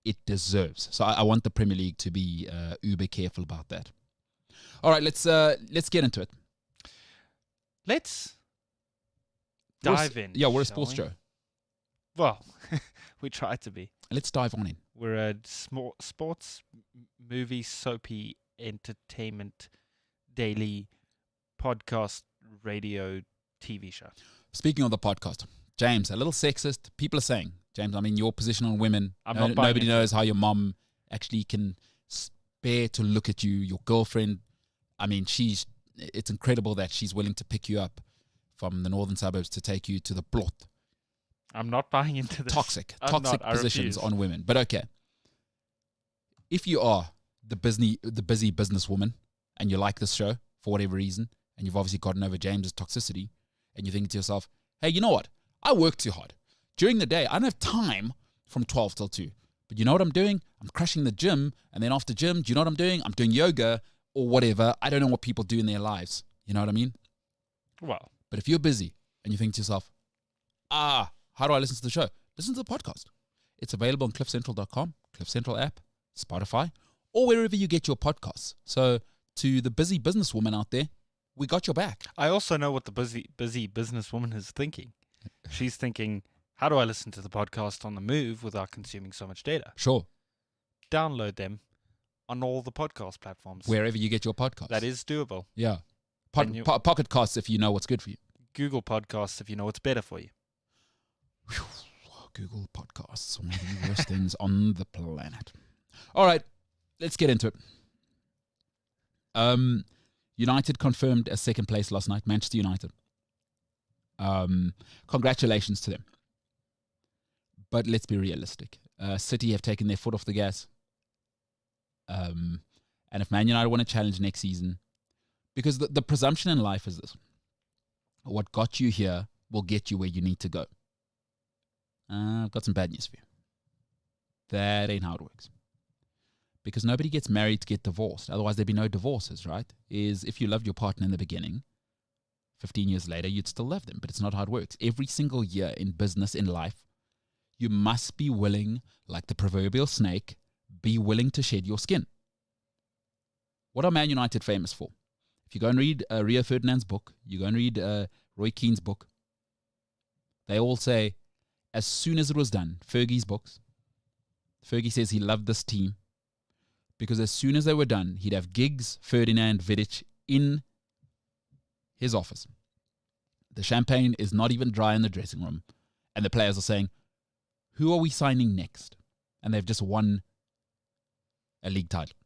it deserves. So I want the Premier League to be uber careful about that. All right, let's get into it. Let's dive in. Yeah, we're a sports show. Well, we try to be. Let's dive on in. We're a sports, movie, soapy, entertainment, daily podcast, radio, TV show. Speaking of the podcast, James, a little sexist. People are saying James. I mean, your position on women. I'm not buying nobody into knows how your mom actually can bear to look at you. Your girlfriend. I mean, it's incredible that she's willing to pick you up from the northern suburbs to take you to the blot. I'm not buying into this. Toxic I positions refuse. on women. But okay, if you are the busy businesswoman and you like this show for whatever reason, and you've obviously gotten over James's toxicity, and you think to yourself, hey, you know what? I work too hard. During the day, I don't have time from 12 till 2. But you know what I'm doing? I'm crashing the gym, and then after gym, do you know what I'm doing? I'm doing yoga or whatever. I don't know what people do in their lives. You know what I mean? Well, but if you're busy and you think to yourself, how do I listen to the show? Listen to the podcast. It's available on cliffcentral.com, Cliff Central app, Spotify, or wherever you get your podcasts. So to the busy businesswoman out there, we got your back. I also know what the busy businesswoman is thinking. She's thinking, how do I listen to the podcast on the move without consuming so much data? Sure. Download them on all the podcast platforms. Wherever you get your podcasts. That is doable. Yeah. Pocket casts if you know what's good for you. Google Podcasts if you know what's better for you. Whew. Google Podcasts, one of the worst things on the planet. All right, let's get into it. United confirmed a second place last night, Manchester United. Congratulations to them. But let's be realistic. City have taken their foot off the gas. And if Man United want to challenge next season, because the presumption in life is this: what got you here will get you where you need to go. I've got some bad news for you. That ain't how it works. Because nobody gets married to get divorced. Otherwise, there'd be no divorces, right? Is if you loved your partner in the beginning, 15 years later, you'd still love them. But it's not how it works. Every single year in business, in life, you must be willing, like the proverbial snake, be willing to shed your skin. What are Man United famous for? If you go and read Rio Ferdinand's book, you go and read Roy Keane's book, they all say, as soon as it was done, Fergie's books, Fergie says he loved this team because as soon as they were done, he'd have Giggs, Ferdinand, Vidic in his office. The champagne is not even dry in the dressing room. And the players are saying, who are we signing next? And they've just won a league title.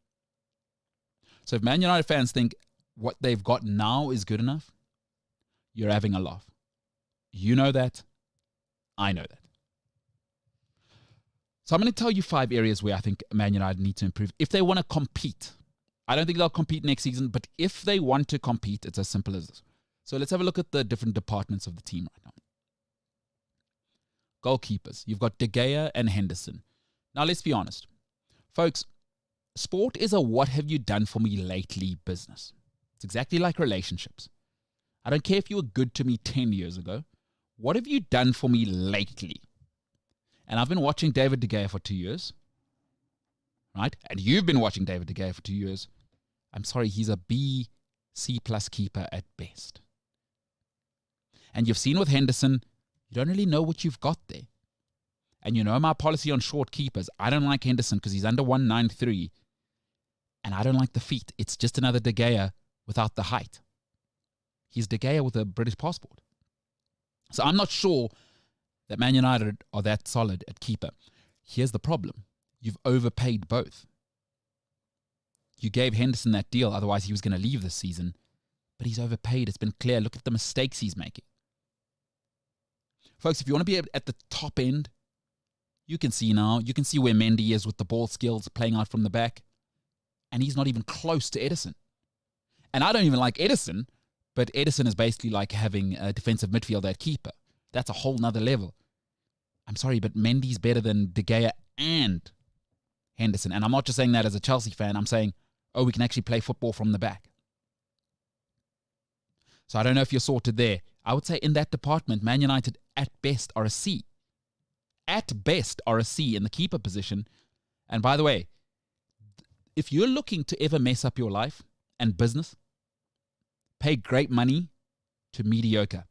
So if Man United fans think what they've got now is good enough, you're having a laugh. You know that. I know that. So I'm going to tell you 5 areas where I think Man United need to improve if they want to compete. I don't think they'll compete next season, but if they want to compete, it's as simple as this. So let's have a look at the different departments of the team right now. Goalkeepers. You've got De Gea and Henderson. Now, let's be honest. Folks, sport is a what have you done for me lately business. It's exactly like relationships. I don't care if you were good to me 10 years ago. What have you done for me lately? And I've been watching David De Gea for 2 years. Right? And you've been watching David De Gea for 2 years. I'm sorry, he's a B, C+ keeper at best. And you've seen with Henderson, you don't really know what you've got there. And you know my policy on short keepers. I don't like Henderson because he's under 193. And I don't like the feet. It's just another De Gea without the height. He's De Gea with a British passport. So I'm not sure that Man United are that solid at keeper. Here's the problem. You've overpaid both. You gave Henderson that deal, otherwise he was going to leave this season. But he's overpaid. It's been clear. Look at the mistakes he's making. Folks, if you want to be at the top end, you can see now. You can see where Mendy is with the ball skills playing out from the back. And he's not even close to Edison. And I don't even like Edison, but Edison is basically like having a defensive midfielder at keeper. That's a whole nother level. I'm sorry, but Mendy's better than De Gea and Henderson. And I'm not just saying that as a Chelsea fan. I'm saying, we can actually play football from the back. So I don't know if you're sorted there. I would say in that department, Man United at best are a C. At best are a C in the keeper position. And by the way, if you're looking to ever mess up your life and business, pay great money to mediocre.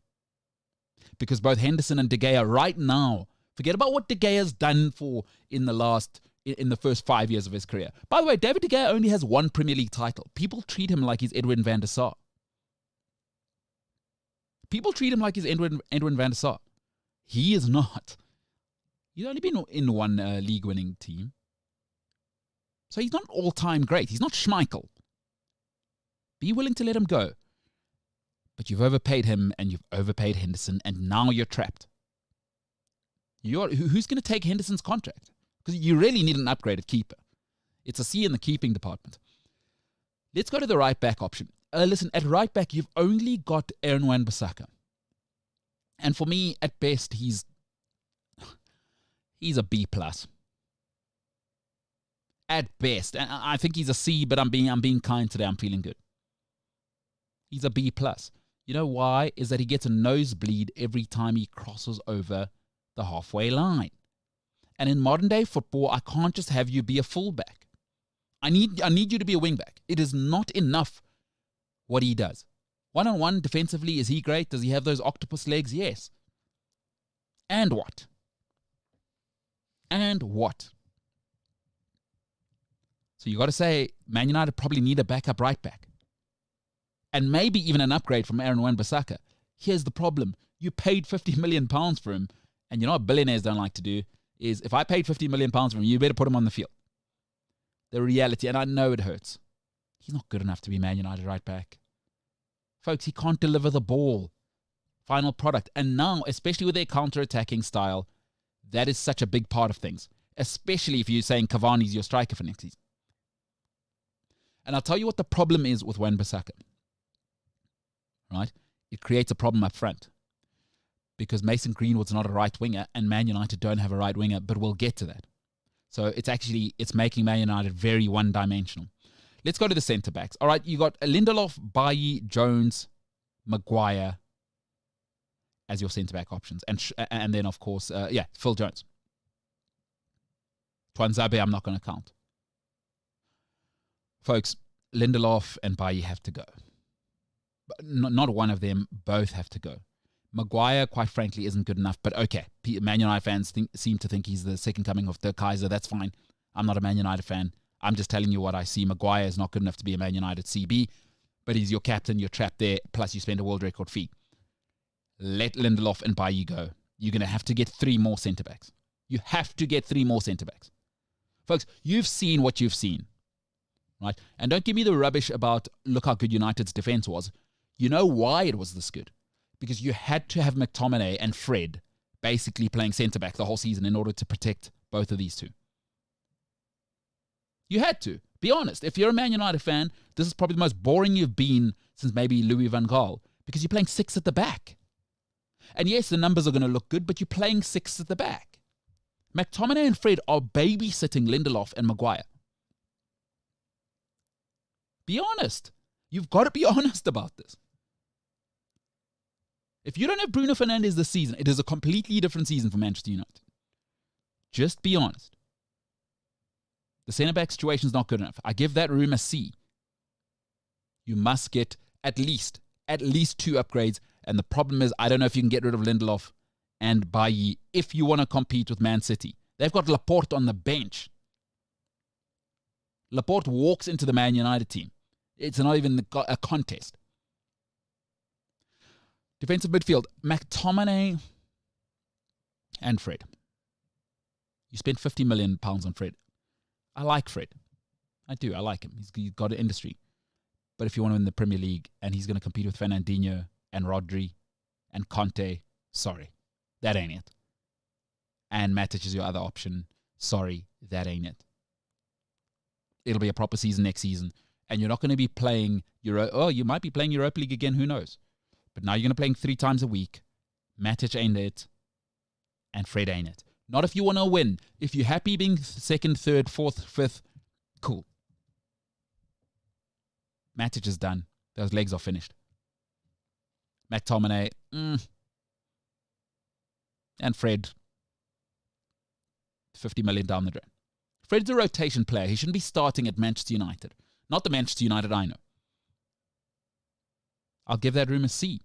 Because both Henderson and De Gea right now, forget about what De Gea's done in the first 5 years of his career. By the way, David De Gea only has 1 Premier League title. People treat him like he's Edwin van der Sar. People treat him like he's Edwin van der Sar. He is not. He's only been in one league-winning team. So he's not all-time great. He's not Schmeichel. Be willing to let him go. But you've overpaid him and you've overpaid Henderson, and now you're trapped. Who's going to take Henderson's contract? Because you really need an upgraded keeper. It's a C in the keeping department. Let's go to the right back option. Listen, at right back, you've only got Aaron Wan-Bissaka. And for me, at best, he's a B+. At best. And I think he's a C, but I'm being kind today. I'm feeling good. He's a B+. You know why? Is that he gets a nosebleed every time he crosses over the halfway line. And in modern day football, I can't just have you be a fullback. I need you to be a wingback. It is not enough what he does. One-on-one defensively, is he great? Does he have those octopus legs? Yes. And what? And what? So you got to say, Man United probably need a backup right back. And maybe even an upgrade from Aaron Wan-Bissaka. Here's the problem. You paid £50 million for him, and you know what billionaires don't like to do, is if I paid £50 million for him, you better put him on the field. The reality, and I know it hurts, he's not good enough to be Man United right back. Folks, he can't deliver the ball. Final product. And now, especially with their counter-attacking style, that is such a big part of things. Especially if you're saying Cavani's your striker for next season. And I'll tell you what the problem is with Wan-Bissaka. Right? It creates a problem up front. Because Mason Greenwood's not a right winger, and Man United don't have a right winger, but we'll get to that. So it's making Man United very one-dimensional. Let's go to the centre-backs. All right, you got Lindelof, Bailly, Jones, Maguire as your centre-back options. And then, of course, Phil Jones. Twanzebe, I'm not going to count. Folks, Lindelof and Bailly have to go. Not one of them, both have to go. Maguire, quite frankly, isn't good enough, but okay. Man United fans seem to think he's the second coming of the Kaiser. That's fine. I'm not a Man United fan. I'm just telling you what I see. Maguire is not good enough to be a Man United CB, but he's your captain. You're trapped there, plus you spend a world record fee. Let Lindelof and Bailly go. You're going to have to get 3 more centre-backs. You have to get 3 more centre-backs. Folks, you've seen what you've seen, right? And don't give me the rubbish about, look how good United's defence was. You know why it was this good? Because you had to have McTominay and Fred basically playing centre-back the whole season in order to protect both of these two. You had to. Be honest. If you're a Man United fan, this is probably the most boring you've been since maybe Louis van Gaal, because you're playing 6 at the back. And yes, the numbers are going to look good, but you're playing 6 at the back. McTominay and Fred are babysitting Lindelof and Maguire. Be honest. You've got to be honest about this. If you don't have Bruno Fernandes this season, it is a completely different season for Manchester United. Just be honest. The centre-back situation is not good enough. I give that room a C. You must get at least 2 upgrades. And the problem is, I don't know if you can get rid of Lindelof and Bailly if you want to compete with Man City. They've got Laporte on the bench. Laporte walks into the Man United team. It's not even a contest. Defensive midfield, McTominay and Fred. You spent £50 million on Fred. I like Fred. I do. I like him. He's got an industry. But if you want to win the Premier League and he's going to compete with Fernandinho and Rodri and Conte, sorry, that ain't it. And Matic is your other option. Sorry, that ain't it. It'll be a proper season next season. And you're not going to be playing you might be playing Europa League again, who knows? But now you're going to be playing 3 times a week. Matic ain't it. And Fred ain't it. Not if you want to win. If you're happy being 2nd, 3rd, 4th, 5th, cool. Matic is done. Those legs are finished. McTominay, and Fred, 50 million down the drain. Fred's a rotation player. He shouldn't be starting at Manchester United. Not the Manchester United I know. I'll give that room a C.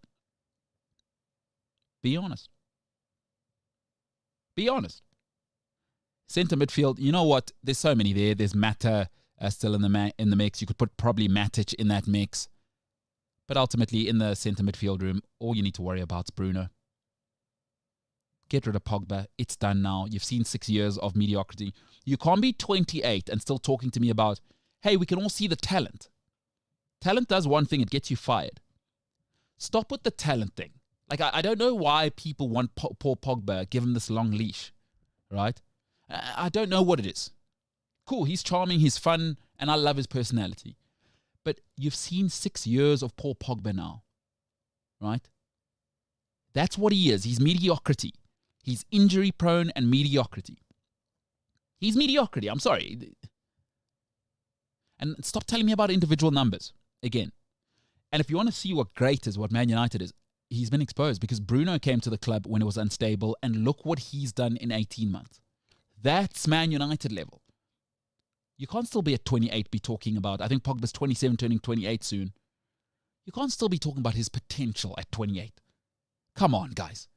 Be honest. Be honest. Centre midfield, you know what? There's so many there. There's Mata still in the mix. You could put probably Matic in that mix. But ultimately, in the centre midfield room, all you need to worry about is Bruno. Get rid of Pogba. It's done now. You've seen 6 years of mediocrity. You can't be 28 and still talking to me about, hey, we can all see the talent. Talent does one thing. It gets you fired. Stop with the talent thing. Like, I don't know why people want Paul Pogba, give him this long leash, right? I don't know what it is. Cool, he's charming, he's fun, and I love his personality. But you've seen 6 years of Paul Pogba now, right? That's what he is. He's mediocrity. He's injury prone and mediocrity. He's mediocrity. I'm sorry. And stop telling me about individual numbers again. And if you want to see what great is, what Man United is, he's been exposed because Bruno came to the club when it was unstable, and look what he's done in 18 months. That's Man United level. You can't still be at 28 be talking about, I think Pogba's 27 turning 28 soon. You can't still be talking about his potential at 28. Come on, guys.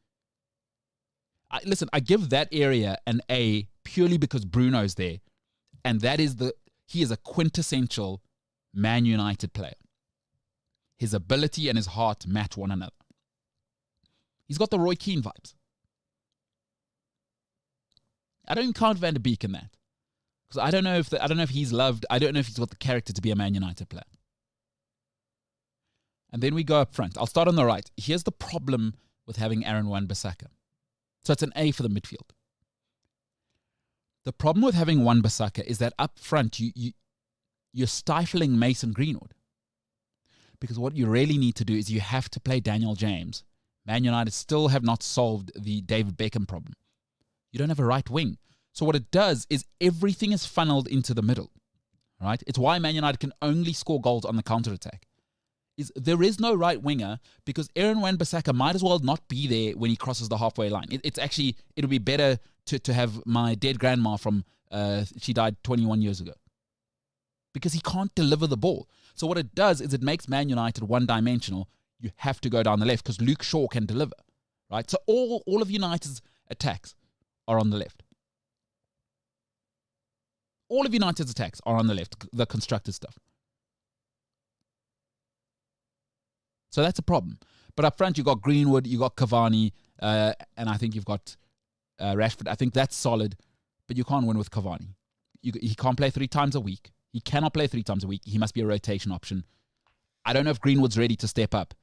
Listen, I give that area an A purely because Bruno's there. And that is he is a quintessential Man United player. His ability and his heart match one another. He's got the Roy Keane vibes. I don't even count Van der Beek in that. Because I don't know if he's loved. I don't know if he's got the character to be a Man United player. And then we go up front. I'll start on the right. Here's the problem with having Aaron Wan-Bissaka. So it's an A for the midfield. The problem with having Wan-Bissaka is that up front you're stifling Mason Greenwood. Because what you really need to do is you have to play Daniel James. Man United still have not solved the David Beckham problem. You don't have a right wing. So what it does is everything is funneled into the middle. Right? It's why Man United can only score goals on the counter-attack. There is no right winger because Aaron Wan-Bissaka might as well not be there when he crosses the halfway line. It'll be better to have my dead grandma from, she died 21 years ago. Because he can't deliver the ball. So what it does is it makes Man United one-dimensional. You have to go down the left because Luke Shaw can deliver. Right? So all of United's attacks are on the left. All of United's attacks are on the left, the constructed stuff. So that's a problem. But up front, you've got Greenwood, you've got Cavani, and I think you've got Rashford. I think that's solid, but you can't win with Cavani. He can't play 3 times a week. He cannot play 3 times a week. He must be a rotation option. I don't know if Greenwood's ready to step up.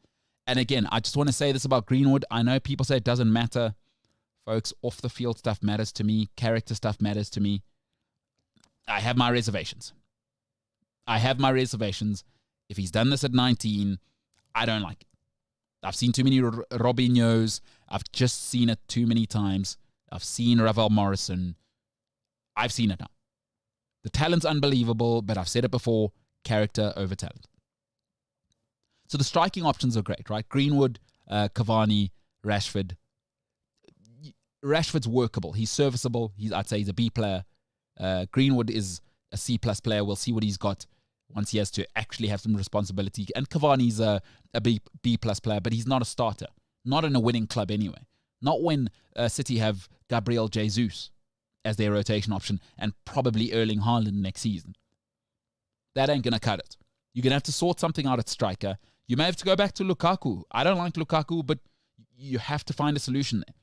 And again, I just want to say this about Greenwood. I know people say it doesn't matter. Folks, off-the-field stuff matters to me. Character stuff matters to me. I have my reservations. If he's done this at 19... I don't like it. I've seen too many Robinhos. I've just seen it too many times. I've seen Ravel Morrison. I've seen it now. The talent's unbelievable, but I've said it before, character over talent. So the striking options are great, right? Greenwood, Cavani, Rashford. Rashford's workable. He's serviceable. I'd say he's a B player. Greenwood is a C+ player. We'll see what he's got once he has to actually have some responsibility. And Cavani's a B+ player, but he's not a starter. Not in a winning club anyway. Not when City have Gabriel Jesus as their rotation option and probably Erling Haaland next season. That ain't going to cut it. You're going to have to sort something out at striker. You may have to go back to Lukaku. I don't like Lukaku, but you have to find a solution there.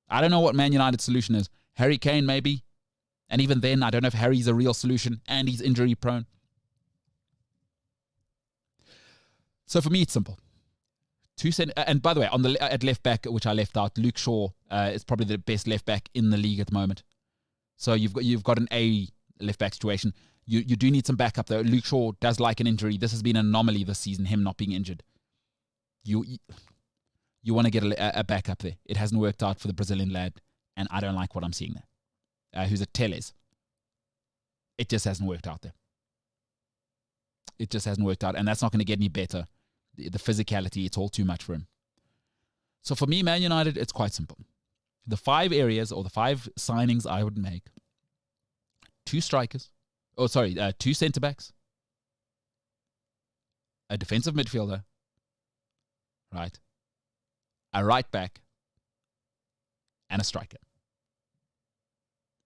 I don't know what Man United's solution is. Harry Kane, maybe. And even then, I don't know if Harry's a real solution and he's injury prone. So for me, it's simple. And by the way, at left back, which I left out, Luke Shaw is probably the best left back in the league at the moment. So you've got an A left back situation. You do need some backup though. Luke Shaw does like an injury. This has been an anomaly this season, him not being injured. You want to get a backup there. It hasn't worked out for the Brazilian lad, and I don't like what I'm seeing there. Who's a Teles. It just hasn't worked out there. It just hasn't worked out, and that's not going to get any better. The physicality, it's all too much for him. So for me, Man United, it's quite simple. The 5 areas or the 5 signings I would make: 2 strikers, 2 centre-backs, a defensive midfielder, right, a right back, and a striker.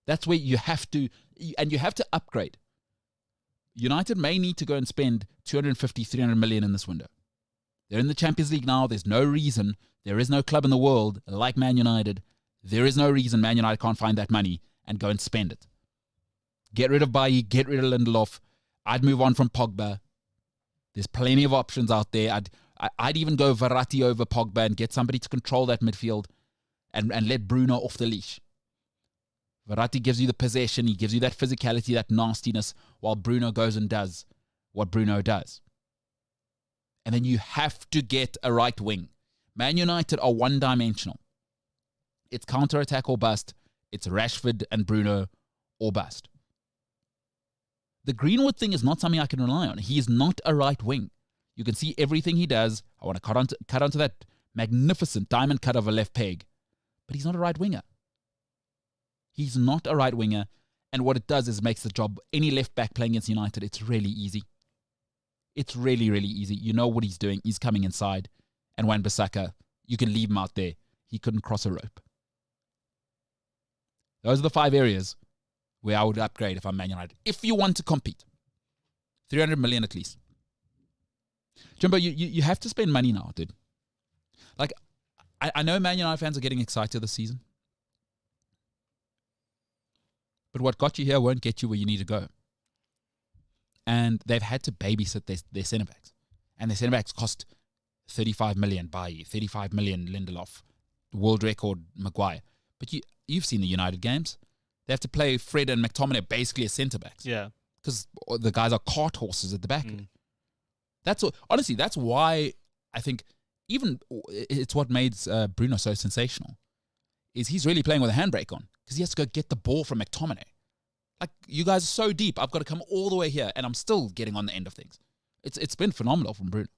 That's where you have to upgrade. United may need to go and spend 250, 300 million in this window. They're in the Champions League now. There's no reason. There is no club in the world like Man United There is no reason Man United can't find that money and go and spend it. Get rid of Bailly, get rid of Lindelof. I'd move on from Pogba. There's plenty of options out there. I'd even go Verratti over Pogba and get somebody to control that midfield and let Bruno off the leash. Verratti gives you the possession. He gives you that physicality, that nastiness, while Bruno goes and does what Bruno does. And then you have to get a right wing. Man United are one-dimensional. It's counter-attack or bust. It's Rashford and Bruno or bust. The Greenwood thing is not something I can rely on. He is not a right wing. You can see everything he does. I want to cut onto that magnificent diamond cut of a left peg. But he's not a right winger. He's not a right winger. And what it does is it makes the job, any left back playing against United, it's really easy. It's really, really easy. You know what he's doing. He's coming inside. And Wan-Bissaka, you can leave him out there. He couldn't cross a rope. Those are the 5 areas where I would upgrade if I'm Man United. If you want to compete. 300 million at least. Jimbo, you have to spend money now, dude. Like, I know Man United fans are getting excited this season. But what got you here won't get you where you need to go. And they've had to babysit their centre-backs. And their centre-backs cost 35 million Bailly, 35 million Lindelof, world record Maguire. But you've seen the United games. They have to play Fred and McTominay basically as centre-backs. Yeah. Because the guys are cart horses at the back. Honestly, that's why I think even it's what made Bruno so sensational. Is he's really playing with a handbrake on. Because he has to go get the ball from McTominay. Like, you guys are so deep. I've got to come all the way here, and I'm still getting on the end of things. It's been phenomenal from Bruno.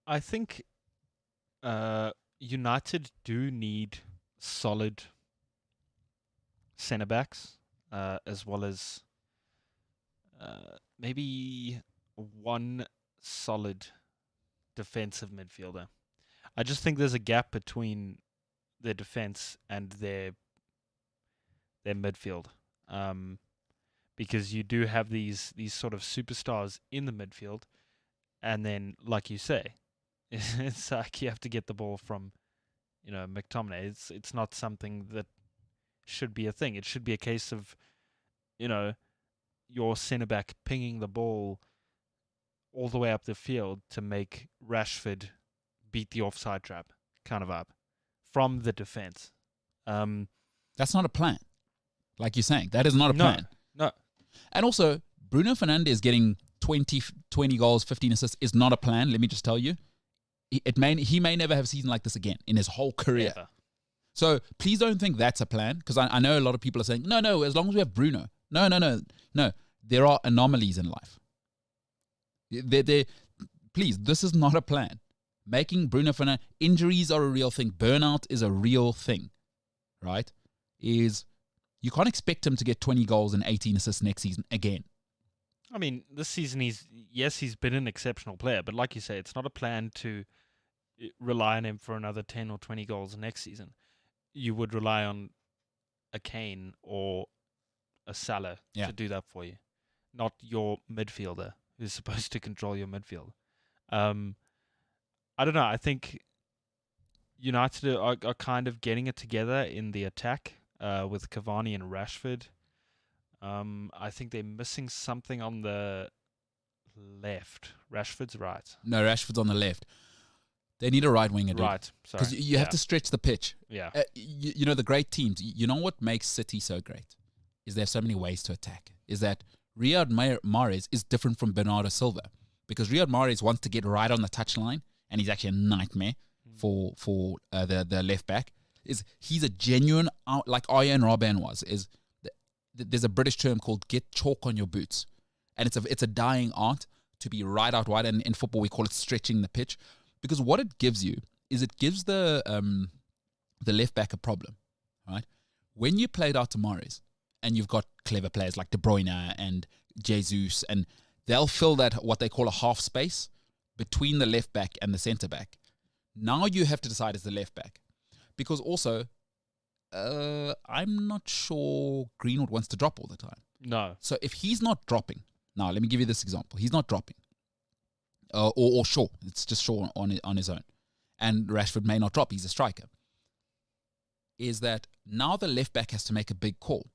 I think United do need solid centre-backs, as well as maybe one solid defensive midfielder. I just think there's a gap between their defense and their midfield, because you do have these sort of superstars in the midfield, and then, like you say, it's like you have to get the ball from, McTominay. It's not something that should be a thing. It should be a case of, your centre back pinging the ball all the way up the field to make Rashford beat the offside trap, kind of up from the defense. That's not a plan. Like you're saying, that is not a plan. No. And also, Bruno Fernandes getting 20 goals, 15 assists is not a plan, let me just tell you. He may never have a season like this again in his whole career. Ever. So please don't think that's a plan, because I know a lot of people are saying, no, as long as we have Bruno. No. There are anomalies in life. Please, this is not a plan. Making Bruno Fernandes, injuries are a real thing. Burnout is a real thing, right? You can't expect him to get 20 goals and 18 assists next season again. I mean, this season he's been an exceptional player, but like you say, it's not a plan to rely on him for another 10 or 20 goals next season. You would rely on a Kane or a Salah to do that for you, not your midfielder who's supposed to control your midfield. I don't know. I think United are kind of getting it together in the attack with Cavani and Rashford. I think they're missing something on the left. Rashford's right. No, Rashford's on the left. They need a right winger, dude. Right, sorry. Because you have to stretch the pitch. Yeah. The great teams, you know what makes City so great? Is they have so many ways to attack. Is that Riyad Mahrez is different from Bernardo Silva. Because Riyad Mahrez wants to get right on the touchline, and he's actually a nightmare for the left back. He's a genuine, like Arjen Robben was, there's a British term called get chalk on your boots. And it's a dying art to be right out wide. And in football, we call it stretching the pitch. Because what it gives you is it gives the left back a problem, right? When you play it out to Mahrez, and you've got clever players like De Bruyne and Jesus, and they'll fill that, what they call a half space, between the left back and the centre back. Now you have to decide as the left back. Because also, I'm not sure Greenwood wants to drop all the time. No. So if he's not dropping, now let me give you this example. He's not dropping. Or Shaw. It's just Shaw on his own. And Rashford may not drop. He's a striker. is that now the left back has to make a big call.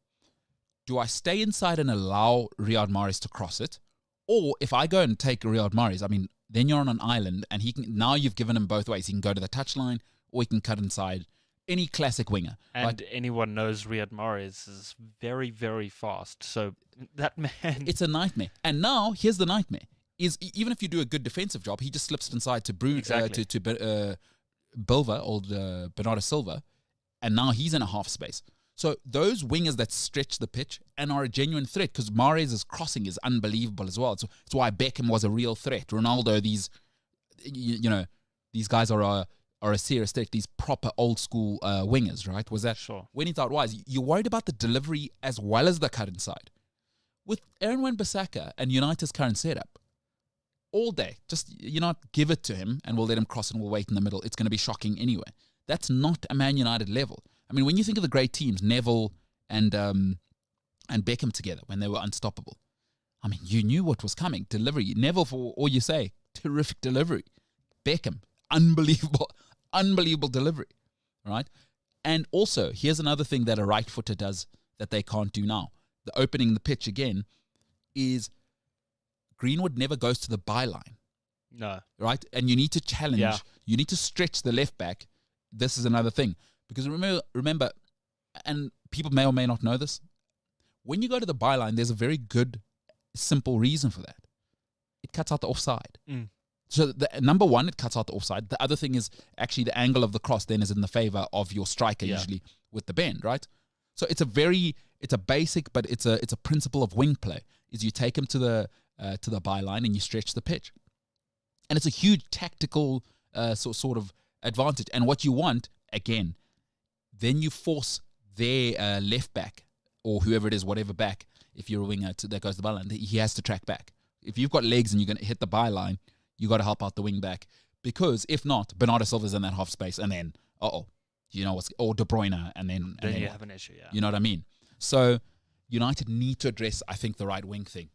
Do I stay inside and allow Riyad Mahrez to cross it? Or if I go and take Riyad Mahrez, I mean, then you're on an island and now you've given him both ways. He can go to the touchline or he can cut inside. Any classic winger. And anyone knows Riyad Mahrez is very, very fast. So that man... It's a nightmare. And now, here's the nightmare. Is even if you do a good defensive job, he just slips inside to Bilva, or Bernardo Silva, and now he's in a half space. So those wingers that stretch the pitch and are a genuine threat, because Mahrez's crossing is unbelievable as well. So it's why Beckham was a real threat. Ronaldo, these guys are a serious threat. These proper old school wingers, right? Was that sure? When he thought wise, you're worried about the delivery as well as the cut inside. With Aaron Wan-Bissaka and United's current setup, all day, just give it to him and we'll let him cross and we'll wait in the middle. It's going to be shocking anyway. That's not a Man United level. I mean, when you think of the great teams, Neville and Beckham together when they were unstoppable, I mean, you knew what was coming. Delivery. Neville, for all you say, terrific delivery. Beckham, unbelievable delivery, right? And also, here's another thing that a right-footer does that they can't do now. The opening the pitch again is Greenwood never goes to the byline. No. Right? And you need to challenge. Yeah. You need to stretch the left back. This is another thing. Because remember, and people may or may not know this, when you go to the byline, there's a very good, simple reason for that. It cuts out the offside. So number one, it cuts out the offside. The other thing is actually the angle of the cross then is in the favor of your striker, usually with the bend, right? So it's a basic, but it's a principle of wing play. Is you take him to the byline and you stretch the pitch, and it's a huge tactical sort of advantage. And what you want again, then you force their left back or whoever it is, whatever back, if you're a winger that goes to the byline, he has to track back. If you've got legs and you're going to hit the byline, you got to help out the wing back, because if not, Bernardo Silva's in that half space, and then or De Bruyne, and then you have an issue. Yeah, you know what I mean. So United need to address, I think, the right wing thing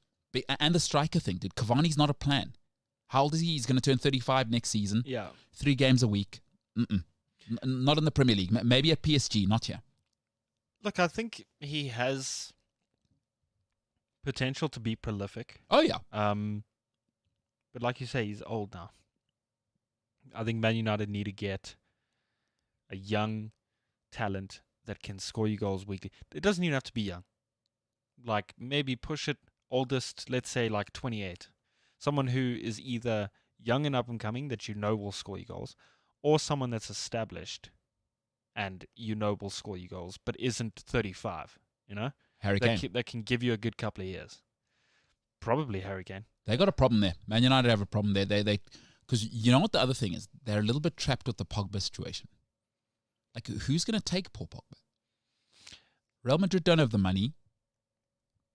and the striker thing. Dude, Cavani's not a plan. How old is he? He's going to turn 35 next season. Yeah, 3 games a week. Not in the Premier League. Maybe at PSG, not here. Look, I think he has potential to be prolific. Oh yeah. But like you say, he's old now. I think Man United need to get a young talent that can score you goals weekly. It doesn't even have to be young. Like, maybe push it oldest, let's say like 28. Someone who is either young and up and coming that will score you goals, or someone that's established and will score you goals, but isn't 35, Harry Kane. That can give you a good couple of years. Probably Harry Kane. They got a problem there. Man United have a problem there. They because you know what the other thing is? They're a little bit trapped with the Pogba situation. Like, who's going to take Paul Pogba? Real Madrid don't have the money.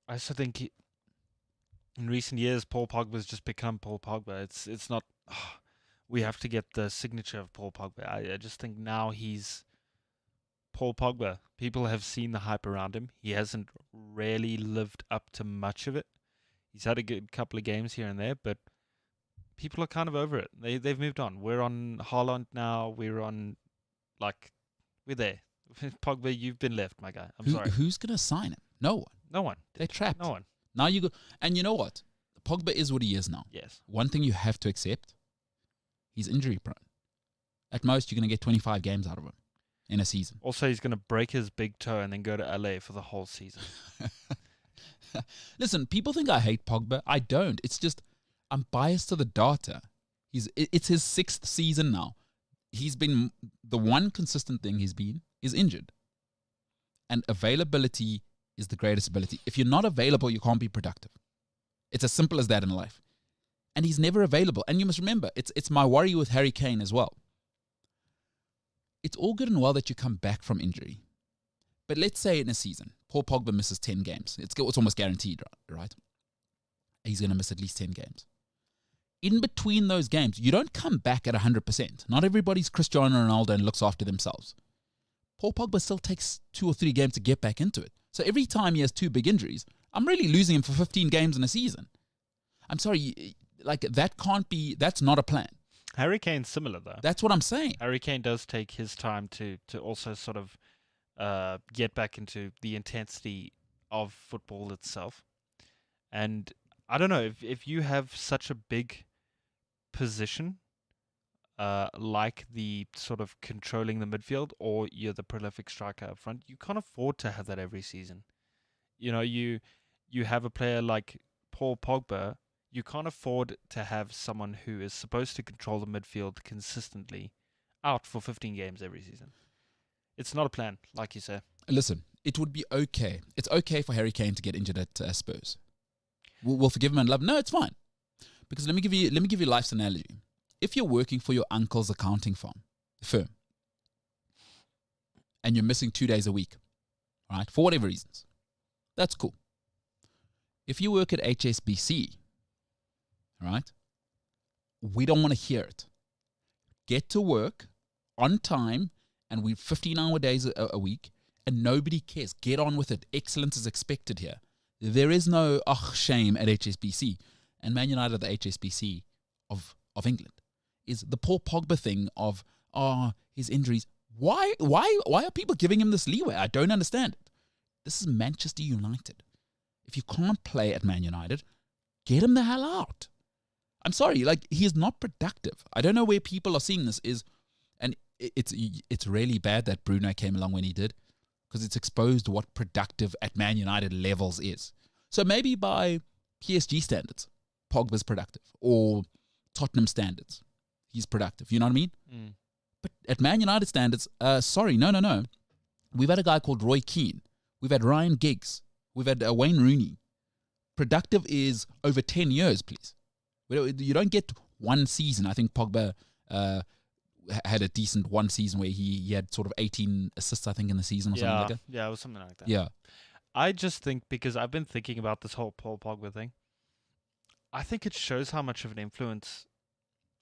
I also think in recent years, Paul Pogba's just become Paul Pogba. It's not, we have to get the signature of Paul Pogba. I just think now he's Paul Pogba. People have seen the hype around him. He hasn't really lived up to much of it. He's had a good couple of games here and there, but people are kind of over it. They've moved on. We're on Haaland now. We're there. Pogba, you've been left, my guy. I'm sorry. Who's going to sign him? No one. No one. They're trapped. No one. Now you go, and you know what? Pogba is what he is now. Yes. One thing you have to accept, he's injury prone. At most, you're going to get 25 games out of him in a season. Also, he's going to break his big toe and then go to LA for the whole season. Listen, people think I hate Pogba. I don't. It's just I'm biased to the data. It's his 6th season now. He's been the one consistent thing is injured. And availability is the greatest ability. If you're not available, you can't be productive. It's as simple as that in life. And he's never available. And you must remember, it's my worry with Harry Kane as well. It's all good and well that you come back from injury. But let's say in a season, Paul Pogba misses 10 games. It's almost guaranteed, right? He's going to miss at least 10 games. In between those games, you don't come back at 100%. Not everybody's Cristiano Ronaldo and looks after themselves. Paul Pogba still takes 2 or 3 games to get back into it. So every time he has 2 big injuries, I'm really losing him for 15 games in a season. I'm sorry, that's not a plan. Harry Kane's similar, though. That's what I'm saying. Harry Kane does take his time to also sort of get back into the intensity of football itself. And I don't know if you have such a big position, like the sort of controlling the midfield, or you're the prolific striker up front, you can't afford to have that every season. You have a player like Paul Pogba. You can't afford to have someone who is supposed to control the midfield consistently out for 15 games every season. It's not a plan, like you say. Listen, it would be okay. It's okay for Harry Kane to get injured at Spurs. We'll forgive him and love him. No, it's fine. Because let me give you life's analogy. If you're working for your uncle's accounting firm, and you're missing 2 days a week, right, for whatever reasons, that's cool. If you work at HSBC, right, we don't want to hear it. Get to work on time, and we 15-hour days a week, and nobody cares. Get on with it. Excellence is expected here. There is no shame at HSBC. And Man United, the HSBC of England, is the Paul Pogba thing of his injuries. Why are people giving him this leeway? I don't understand it. This is Manchester United. If you can't play at Man United, get him the hell out. I'm sorry, like, he is not productive. I don't know where people are seeing this is, and it's really bad that Bruno came along when he did, because it's exposed what productive at Man United levels is. So maybe by PSG standards, Pogba's productive, or Tottenham standards, he's productive. You know what I mean? Mm. But at Man United standards, no. We've had a guy called Roy Keane. We've had Ryan Giggs. We've had Wayne Rooney. Productive is over 10 years, please. You don't get one season. I think Pogba had a decent one season where he had sort of 18 assists, I think, in the season or something like that. Yeah, it was something like that. Yeah. I just think, because I've been thinking about this whole Paul Pogba thing, I think it shows how much of an influence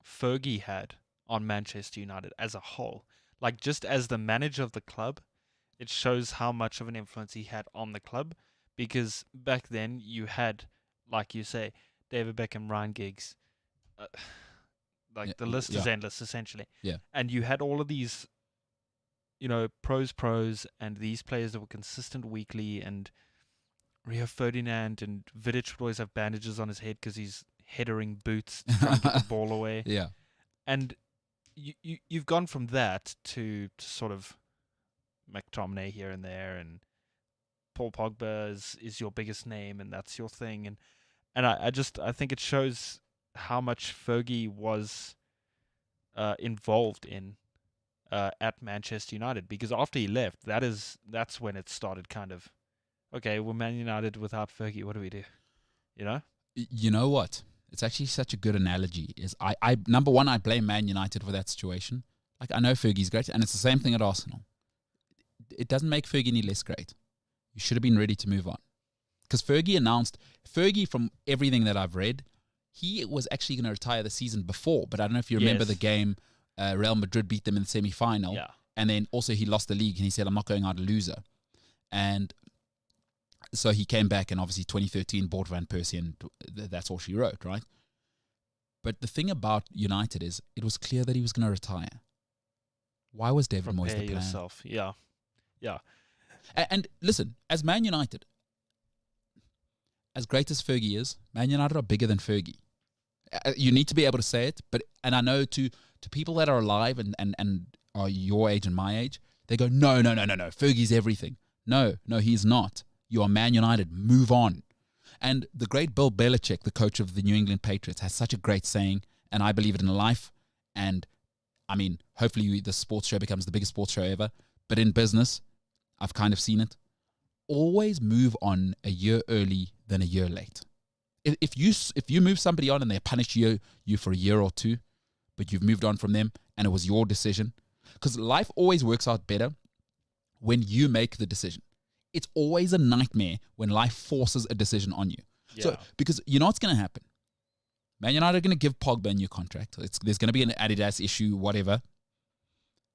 Fergie had on Manchester United as a whole. Like, just as the manager of the club, it shows how much of an influence he had on the club, because back then you had, like you say, David Beckham, Ryan Giggs, the list is endless, essentially. Yeah. And you had all of these, pros, and these players that were consistent weekly, and Rio Ferdinand and Vidic would always have bandages on his head because he's headering boots trying to get the ball away. Yeah. And you've gone from that to sort of McTominay here and there, and Paul Pogba is your biggest name, and that's your thing. And I think it shows how much Fergie was involved in at Manchester United, because after he left, that's when it started kind of, okay, we're Man United without Fergie. What do we do? You know what? It's actually such a good analogy. Is I number one, I blame Man United for that situation. Like, I know Fergie's great, and it's the same thing at Arsenal. It doesn't make Fergie any less great. You should have been ready to move on. Because Fergie, from everything that I've read, he was actually going to retire the season before. But I don't know if you remember the game, Real Madrid beat them in the semi-final. Yeah. And then also he lost the league, and he said, I'm not going out a loser. And so he came back, and obviously 2013 bought Van Persie, and that's all she wrote, right? But the thing about United is, it was clear that he was going to retire. Why was David Moyes the plan? Yourself. Yeah. And listen, as Man United, as great as Fergie is, Man United are bigger than Fergie. You need to be able to say it, and I know to people that are alive and are your age and my age, they go, no, Fergie's everything. No, he's not. You are Man United. Move on. And the great Bill Belichick, the coach of the New England Patriots, has such a great saying, and I believe it in life. And I mean, hopefully the sports show becomes the biggest sports show ever. But in business, I've kind of seen it. Always move on a year early than a year late. If you move somebody on and they punish you for a year or two, but you've moved on from them and it was your decision, because life always works out better when you make the decision. It's always a nightmare when life forces a decision on you. Yeah. So, because you know what's going to happen? Man United are going to give Pogba a new contract. There's going to be an Adidas issue, whatever.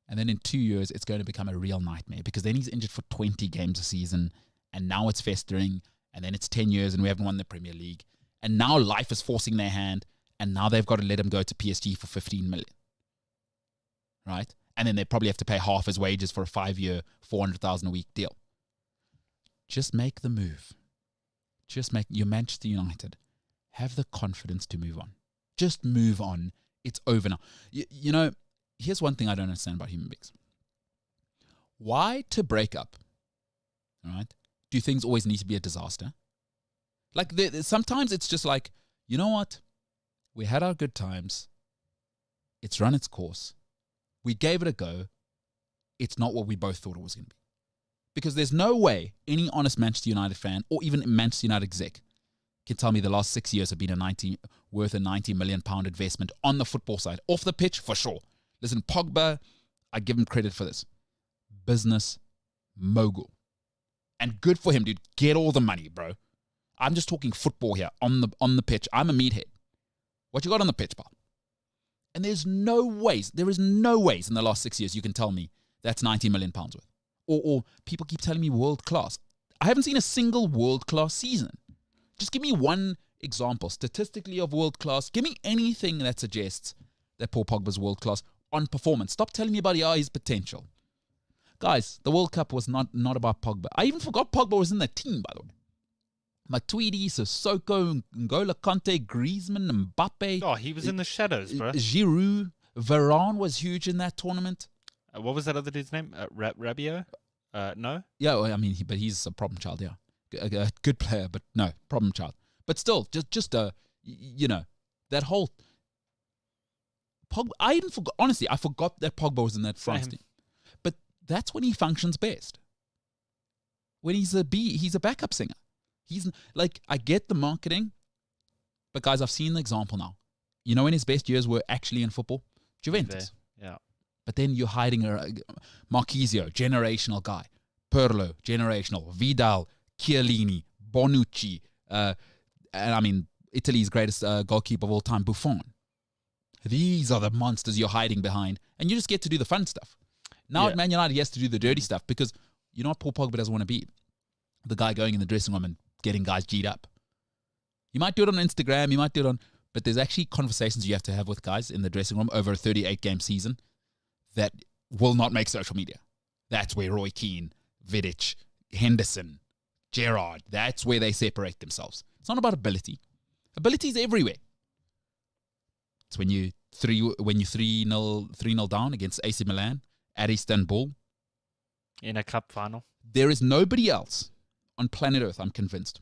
And then in 2 years, it's going to become a real nightmare, because then he's injured for 20 games a season, and now it's festering, and then it's 10 years and we haven't won the Premier League. And now life is forcing their hand, and now they've got to let him go to PSG for 15 million. Right? And then they probably have to pay half his wages for a 5-year, 400,000 a week deal. Just make the move. You're Manchester United. Have the confidence to move on. Just move on. It's over now. You know, here's one thing I don't understand about human beings. Why to break up, all right, do things always need to be a disaster? Like, sometimes it's just like, you know what? We had our good times. It's run its course. We gave it a go. It's not what we both thought it was going to be. Because there's no way any honest Manchester United fan or even Manchester United exec can tell me the last 6 years have been worth a £90 million investment on the football side. Off the pitch, for sure. Listen, Pogba, I give him credit for this. Business mogul. And good for him, dude. Get all the money, bro. I'm just talking football here, on the pitch. I'm a meathead. What you got on the pitch, pal? And there is no ways in the last 6 years you can tell me that's £90 million worth. Or people keep telling me world class. I haven't seen a single world class season. Just give me one example statistically of world class. Give me anything that suggests that Paul Pogba's world class on performance. Stop telling me about his potential. Guys, the World Cup was not about Pogba. I even forgot Pogba was in the team, by the way. Matuidi, Sissoko, N'Golo Kante, Griezmann, Mbappe. Oh, he was in the shadows, bro. Giroud, Varane was huge in that tournament. What was that other dude's name? Rabiot? No? Yeah, well, I mean, but he's a problem child, yeah. A good player, but no, problem child. But still, just you know, that whole Pogba. I even forgot. Honestly, I forgot that Pogba was in that France team. But that's when he functions best. When he's a backup singer. He's like, I get the marketing, but guys, I've seen the example now. You know when his best years were actually in football? Juventus. Yeah. But then you're hiding Marchisio, generational guy. Pirlo, generational. Vidal, Chiellini, Bonucci, and I mean, Italy's greatest goalkeeper of all time, Buffon. These are the monsters you're hiding behind, and you just get to do the fun stuff. Now at Man United, he has to do the dirty stuff because you know what Paul Pogba doesn't want to be? The guy going in the dressing room and getting guys G'd up. You might do it on Instagram, you might do it but there's actually conversations you have to have with guys in the dressing room over a 38-game season that will not make social media. That's where Roy Keane, Vidic, Henderson, Gerrard, that's where they separate themselves. It's not about ability. Ability is everywhere. It's when you 3-0 down against AC Milan at Istanbul. In a cup final. There is nobody else on planet Earth, I'm convinced,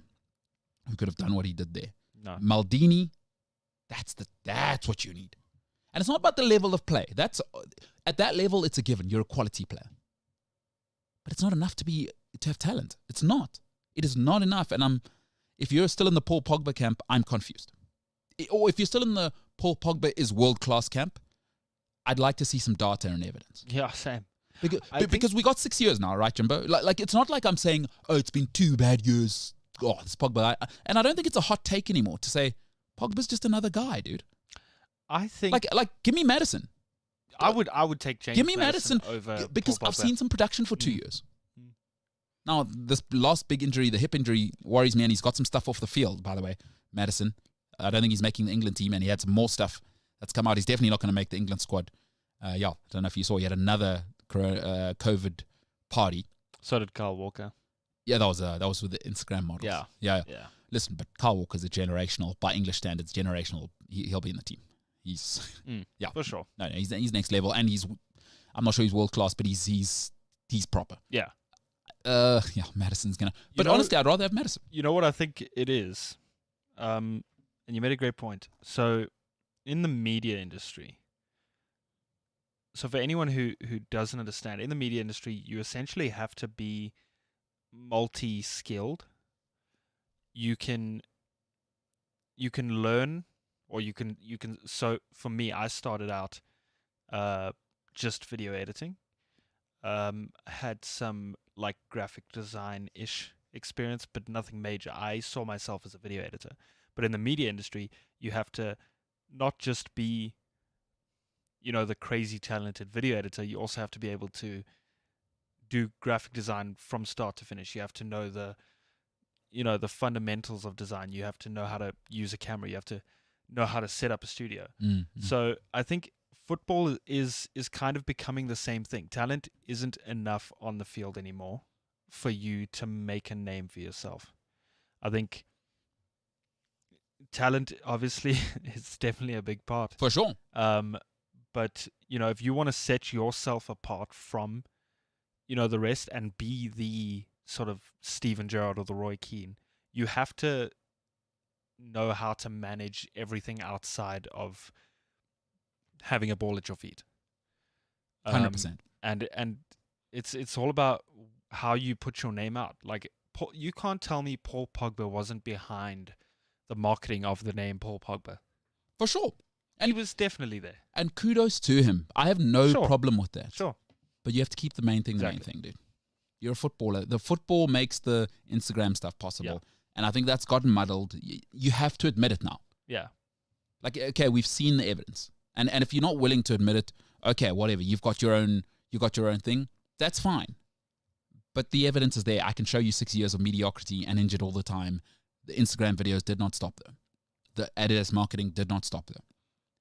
who could have done what he did there. No. Maldini, that's what you need. And it's not about the level of play. At that level, it's a given. You're a quality player. But it's not enough to have talent. It's not. It is not enough. And if you're still in the Paul Pogba camp, I'm confused. Or if you're still in the Paul Pogba is world-class camp, I'd like to see some data and evidence. Yeah, same. Because we got 6 years now, right, Jimbo? Like it's not like I'm saying, oh, it's been 2 bad years. Oh, this Pogba. And I don't think it's a hot take anymore to say Pogba's just another guy, dude. I think like give me Madison. I would take James. Give me Madison over because Paul I've Pogba. seen some production for 2 years. Now this last big injury, the hip injury, worries me, and he's got some stuff off the field. By the way, Madison. I don't think he's making the England team, and he had some more stuff that's come out. He's definitely not going to make the England squad. I don't know if you saw, he had another COVID party. So did Kyle Walker. Yeah, that was with the Instagram models. Yeah. Listen, but Kyle Walker's a generational, by English standards, generational. He'll be in the team. He's for sure. No, he's next level, and I'm not sure he's world class, but he's proper. Yeah. Madison's gonna. But honestly, I'd rather have Madison. You know what I think it is, and you made a great point. So, in the media industry. So for anyone who doesn't understand, in the media industry, you essentially have to be multi-skilled. You can learn, or you can. So for me, I started out just video editing. Had some like graphic design-ish experience, but nothing major. I saw myself as a video editor. But in the media industry, you have to not just be the crazy talented video editor, you also have to be able to do graphic design from start to finish. You have to know the fundamentals of design. You have to know how to use a camera. You have to know how to set up a studio. Mm-hmm. So I think football is kind of becoming the same thing. Talent isn't enough on the field anymore for you to make a name for yourself. I think talent, obviously, is definitely a big part. For sure. But, if you want to set yourself apart from, the rest and be the sort of Steven Gerrard or the Roy Keane, you have to know how to manage everything outside of having a ball at your feet. 100%. And it's all about how you put your name out. Like, you can't tell me Paul Pogba wasn't behind the marketing of the name Paul Pogba. For sure. And he was definitely there. And kudos to him. I have no problem with that. Sure. But you have to keep the main thing the main thing, dude. You're a footballer. The football makes the Instagram stuff possible. Yeah. And I think that's gotten muddled. You have to admit it now. Yeah. Like, okay, we've seen the evidence. And if you're not willing to admit it, okay, whatever. You got your own thing. That's fine. But the evidence is there. I can show you 6 years of mediocrity and injured all the time. The Instagram videos did not stop them. The Adidas marketing did not stop them.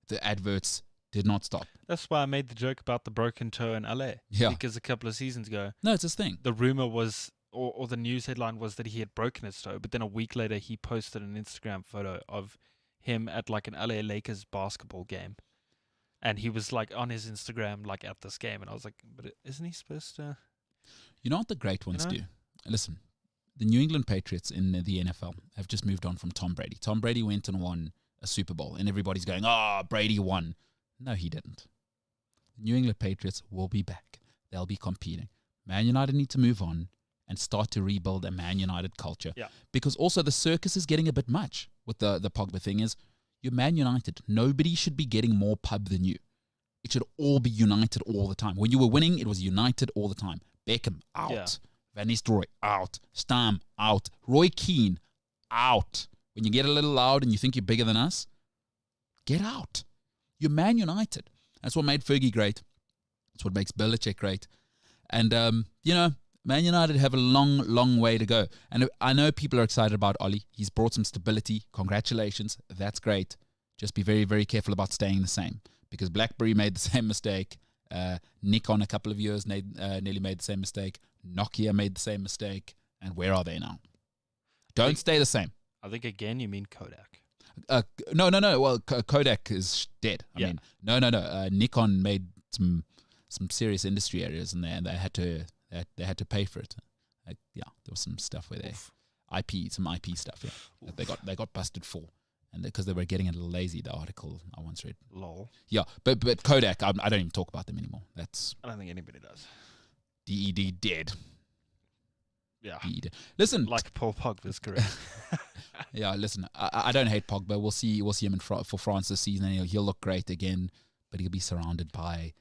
The adverts did not stop. That's why I made the joke about the broken toe in LA. Yeah. Because a couple of seasons ago, no, it's this thing. The rumor was, or the news headline was that he had broken his toe. But then a week later, he posted an Instagram photo of him at like an LA Lakers basketball game. And he was like on his Instagram, like at this game. And I was like, but isn't he supposed to? You know what the great ones do? Listen, the New England Patriots in the NFL have just moved on from Tom Brady. Tom Brady went and won a Super Bowl. And everybody's going, Brady won. No, he didn't. The New England Patriots will be back. They'll be competing. Man United need to move on and start to rebuild a Man United culture. Yeah. Because also the circus is getting a bit much with the Pogba thing is, you're Man United. Nobody should be getting more pub than you. It should all be United all the time. When you were winning, it was United all the time. Beckham, out. Yeah. Van Nistelrooy, out. Stam, out. Roy Keane, out. When you get a little loud and you think you're bigger than us, get out. You're Man United. That's what made Fergie great. That's what makes Belichick great. And, Man United have a long, long way to go. And I know people are excited about Ollie. He's brought some stability. Congratulations. That's great. Just be very, very careful about staying the same. Because BlackBerry made the same mistake. Nikon a couple of years nearly made the same mistake. Nokia made the same mistake. And where are they now? Don't stay the same. I think, again, you mean Kodak. No. Well, Kodak is dead. I mean, no. Nikon made some serious industry areas in there, and they had to pay for it. There was some stuff where some IP stuff. Yeah, that they got busted for, and because they were getting a little lazy. The article I once read. Lol. Yeah, but Kodak, I don't even talk about them anymore. I don't think anybody does. DED dead. Yeah. Listen, like Paul Pogba's correct. Yeah, listen, I don't hate Pogba. We'll see him for France this season, and he'll look great again. But he'll be surrounded by,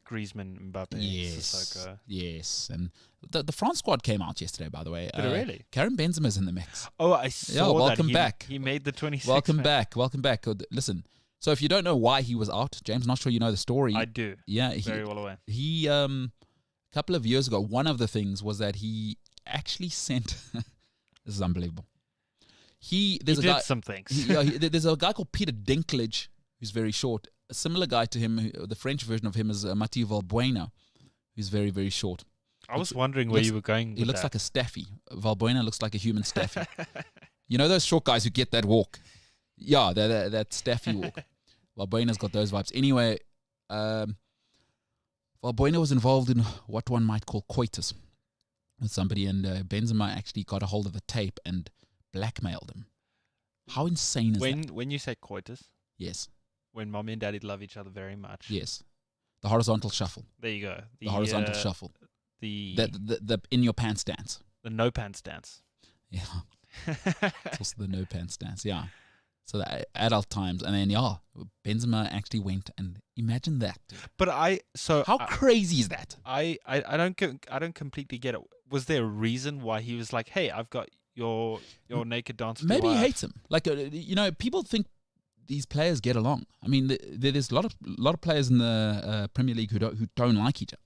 Griezmann, Mbappe, Sissoko. Yes, and the France squad came out yesterday, by the way. Did it really? Karim Benzema's in the mix. Oh, I saw that. Welcome back. He made the 26. Welcome back. Listen, so if you don't know why he was out, James, not sure you know the story. I do. Yeah, very well aware. He a couple of years ago, one of the things was that he actually sent. This is unbelievable. There's a guy called Peter Dinklage who's very short. A similar guy to him, the French version of him is Mathieu Valbuena, who's very, very short. I was wondering where you were going with He looks like a staffy. Valbuena looks like a human staffy. You know those short guys who get that walk? Yeah, that staffy walk. Valbuena's got those vibes. Anyway, Valbuena was involved in what one might call coitus with somebody, and Benzema actually got a hold of the tape and blackmailed him. How insane is that? When you say coitus? Yes. When mommy and daddy love each other very much. Yes. The horizontal shuffle. There you go. The horizontal shuffle. The in your pants dance. The no pants dance. Yeah. It's also the no pants dance. Yeah. So the adult times, and then Benzema actually went, and imagine that. Dude. But how crazy is that? I don't completely get it. Was there a reason why he was like, "Hey, I've got your naked dance"? Maybe he hates him. Like people think these players get along. I mean, there's a lot of players in the Premier League who don't like each other.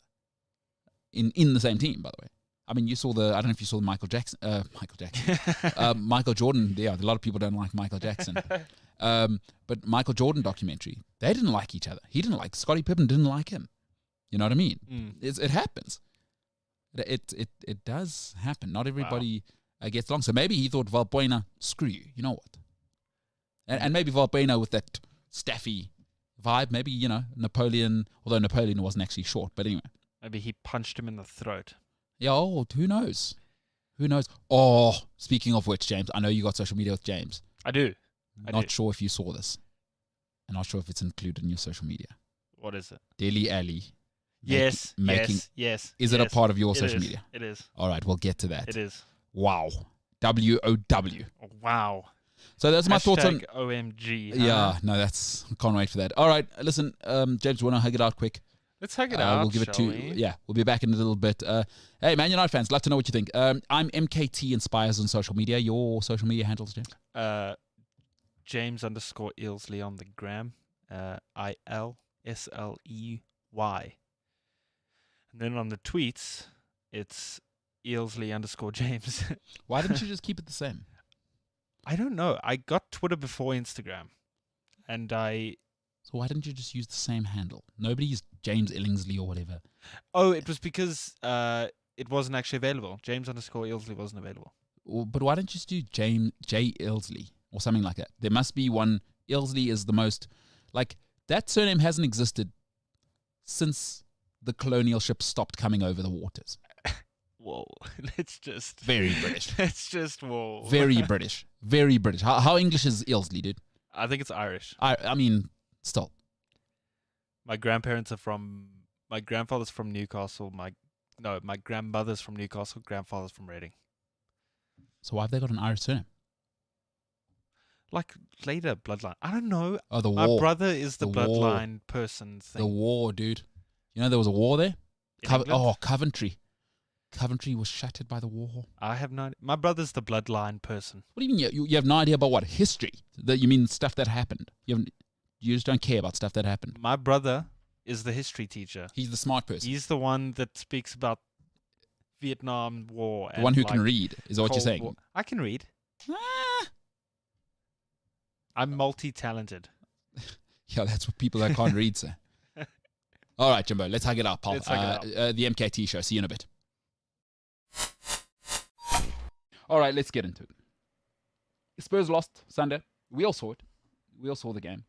In the same team, by the way. I mean, I don't know if you saw the Michael Jordan. Yeah, a lot of people don't like Michael Jackson. But Michael Jordan documentary, they didn't like each other. He didn't like Scottie Pippen, didn't like him. You know what I mean? It happens. It does happen. Not everybody gets along. So maybe he thought, Valbuena, screw you. You know what? And maybe Valbuena with that Staffy vibe, maybe, you know, Napoleon, although Napoleon wasn't actually short, but anyway. Maybe he punched him in the throat. Yeah, who knows? Who knows? Oh, speaking of which, James, I know you got social media with James. I do. Not sure if you saw this. I'm not sure if it's included in your social media. What is it? Dele Alli. Yes. Is it a part of your social media? It is. All right, we'll get to that. It is. Wow. WOW. Wow. So that's my thoughts on OMG. Yeah, no, can't wait for that. All right, listen, James, we want to hug it out quick. Let's hug it out. We'll give it to yeah. We'll be back in a little bit. Hey, Man United fans, love to know what you think. I'm MKT Inspires on social media. Your social media handles, James? James_Eelsley on the gram. ILSLEY. And then on the tweets, it's Eelsley_James. Why didn't you just keep it the same? I don't know. I got Twitter before Instagram, and So why didn't you just use the same handle? Nobody's James Illingsley or whatever. Oh, it was because it wasn't actually available. James_Eelsley wasn't available. But why don't you just do J. Eelsley or something like that? There must be one. Eelsley is the most, like, that surname hasn't existed since the colonial ships stopped coming over the waters. Whoa, let's just... Very British. Let's just, whoa. Very British. Very British. How English is Eelsley, dude? I think it's Irish. I mean, still. My grandfather's from Newcastle. My grandmother's from Newcastle. Grandfather's from Reading. So why have they got an Irish surname? Like later bloodline. I don't know. Oh, the war. My brother is the bloodline war. person thing. The war, dude. You know there was a war there? Coventry. Coventry was shattered by the war. I have no idea. My brother's the bloodline person. What do you mean? You have no idea about what? History? That you mean stuff that happened? You just don't care about stuff that happened. My brother is the history teacher. He's the smart person. He's the one that speaks about Vietnam War. The one who can read, is what you're saying. War. I can read. Ah. I'm multi-talented. Yeah, that's what people that can't read say. All right, Jimbo, let's hug it up, pal. Let's hug it up. The MKT Show. See you in a bit. All right, let's get into it. Spurs lost Sunday. We all saw it. We all saw the game.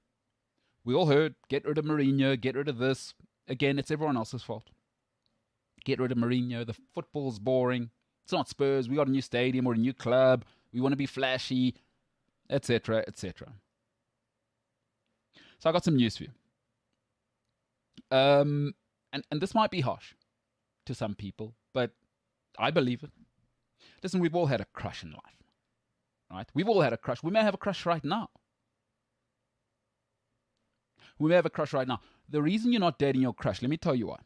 We all heard, get rid of Mourinho, get rid of this. Again, it's everyone else's fault. Get rid of Mourinho. The football's boring. It's not Spurs. We got a new stadium or a new club. We want to be flashy, etc., etc. So I got some news for you. And this might be harsh to some people, but I believe it. Listen, we've all had a crush in life, right? We've all had a crush. We may have a crush right now. We may have a crush right now. The reason you're not dating your crush, let me tell you why.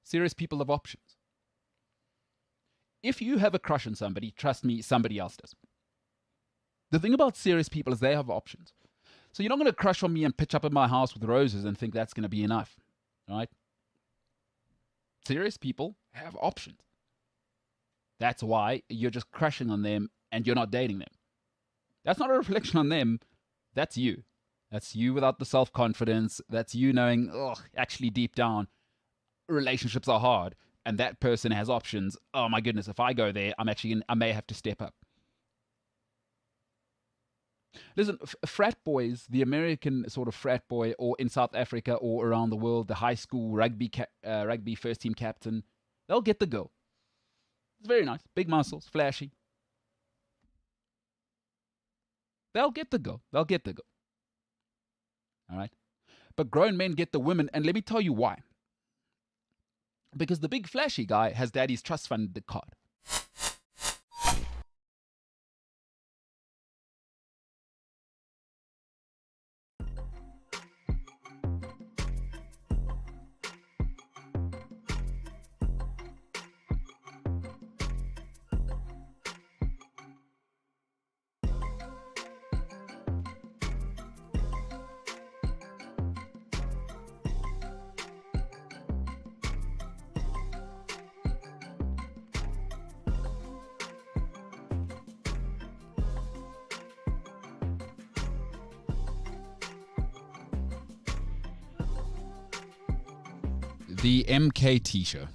Serious people have options. If you have a crush on somebody, trust me, somebody else does. The thing about serious people is they have options. So you're not going to crush on me and pitch up at my house with roses and think that's going to be enough, right? Serious people have options. That's why you're just crushing on them and you're not dating them. That's not a reflection on them. That's you. That's you without the self-confidence. That's you knowing, actually deep down, relationships are hard and that person has options. Oh my goodness, if I go there, I may have to step up. Listen, frat boys, the American sort of frat boy, or in South Africa or around the world, the high school rugby first team captain, they'll get the girl. It's very nice. Big muscles, flashy. They'll get the girl. All right? But grown men get the women, and let me tell you why. Because the big flashy guy has daddy's trust fund card. The MKT Show.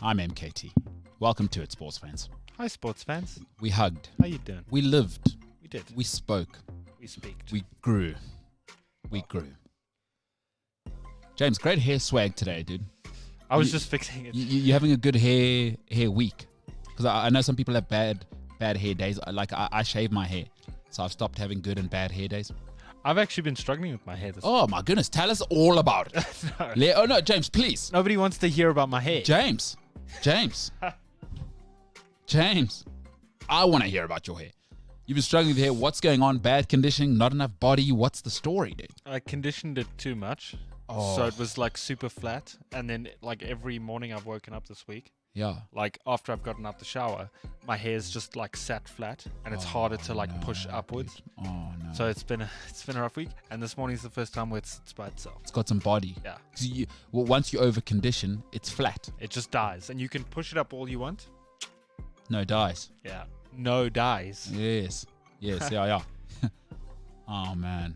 I'm MKT. Welcome to it, sports fans. Hi, sports fans. We hugged. How you doing? We lived. We did. We spoke. We speaked. We grew. We grew. James, great hair swag today, dude. I was just fixing it. You're having a good hair week. Because I know some people have bad hair days. Like, I shave my hair. So I've stopped having good and bad hair days. I've actually been struggling with my hair this Oh, my goodness. Tell us all about it. No. Oh, no, James, please. Nobody wants to hear about my hair. James. James. I want to hear about your hair. You've been struggling with hair. What's going on? Bad conditioning? Not enough body? What's the story, dude? I conditioned it too much. Oh. So it was like super flat. And then like every morning I've woken up this week. Yeah. Like after I've gotten out the shower, my hair's just like sat flat and it's harder to like push upwards. Dude. Oh, no. So it's been a rough week. And this morning's the first time where it's by itself. It's got some body. Yeah. Once you over condition, it's flat. It just dies. And you can push it up all you want. No dies. Yeah. No dies. Yes. Yeah. Oh, man.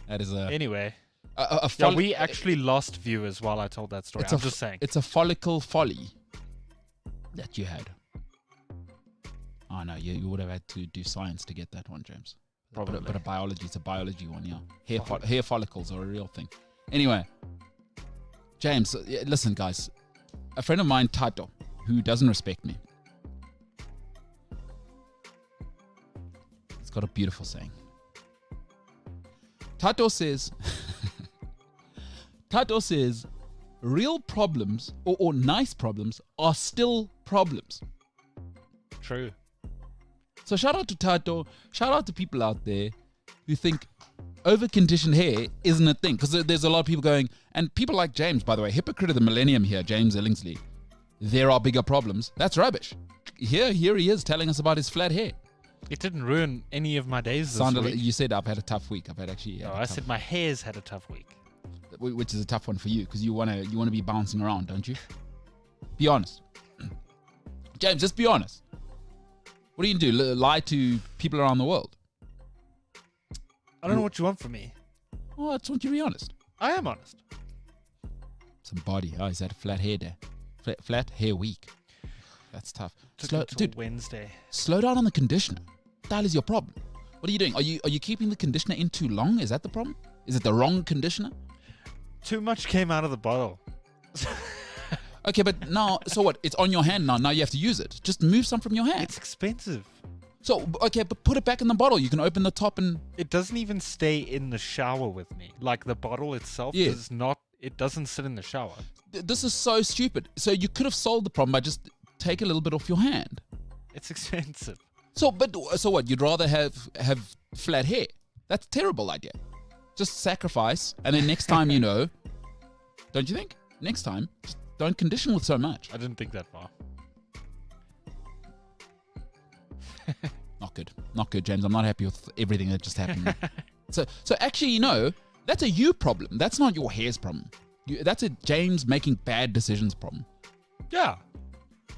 That is a... Anyway. Yeah, we actually lost viewers while I told that story. I'm just saying. It's a follicle folly that you had. Oh, no. You would have had to do science to get that one, James. Probably. But it's a biology one, yeah. Hair follicles are a real thing. Anyway. James, listen, guys. A friend of mine, Tato, who doesn't respect me, got a beautiful saying. Tato says, real problems or nice problems are still problems. True. So shout out to Tato. Shout out to people out there who think over-conditioned hair isn't a thing. Because there's a lot of people going, and people like James, by the way, hypocrite of the millennium here, James Ellingsley. There are bigger problems. That's rubbish. Here he is telling us about his flat hair. It didn't ruin any of my days this week. You said I've had a tough week. I said my hair's had a tough week. Which is a tough one for you because you wanna be bouncing around, don't you? Be honest. James, just be honest. What do you do? Lie to people around the world? I don't know what you want from me. Oh, I just want you to be honest. I am honest. Some body. Oh, is that a flat hair day? Flat hair week. That's tough. Dude, Wednesday. Slow down on the conditioner. What the hell is your problem? What are you doing? Are you keeping the conditioner in too long? Is that the problem? Is it the wrong conditioner? Too much came out of the bottle. Okay, but now, so what? It's on your hand now. Now you have to use it. Just move some from your hand. It's expensive. So, okay, but put it back in the bottle. You can open the top and... It doesn't even stay in the shower with me. Like the bottle itself does not... It doesn't sit in the shower. This is so stupid. So you could have solved the problem by just... Take a little bit off your hand. It's expensive. So what? You'd rather have flat hair? That's a terrible idea. Just sacrifice, and then next time don't you think? Next time, just don't condition with so much. I didn't think that far. Not good, James. I'm not happy with everything that just happened. So actually, that's a you problem. That's not your hair's problem. That's a James making bad decisions problem. Yeah.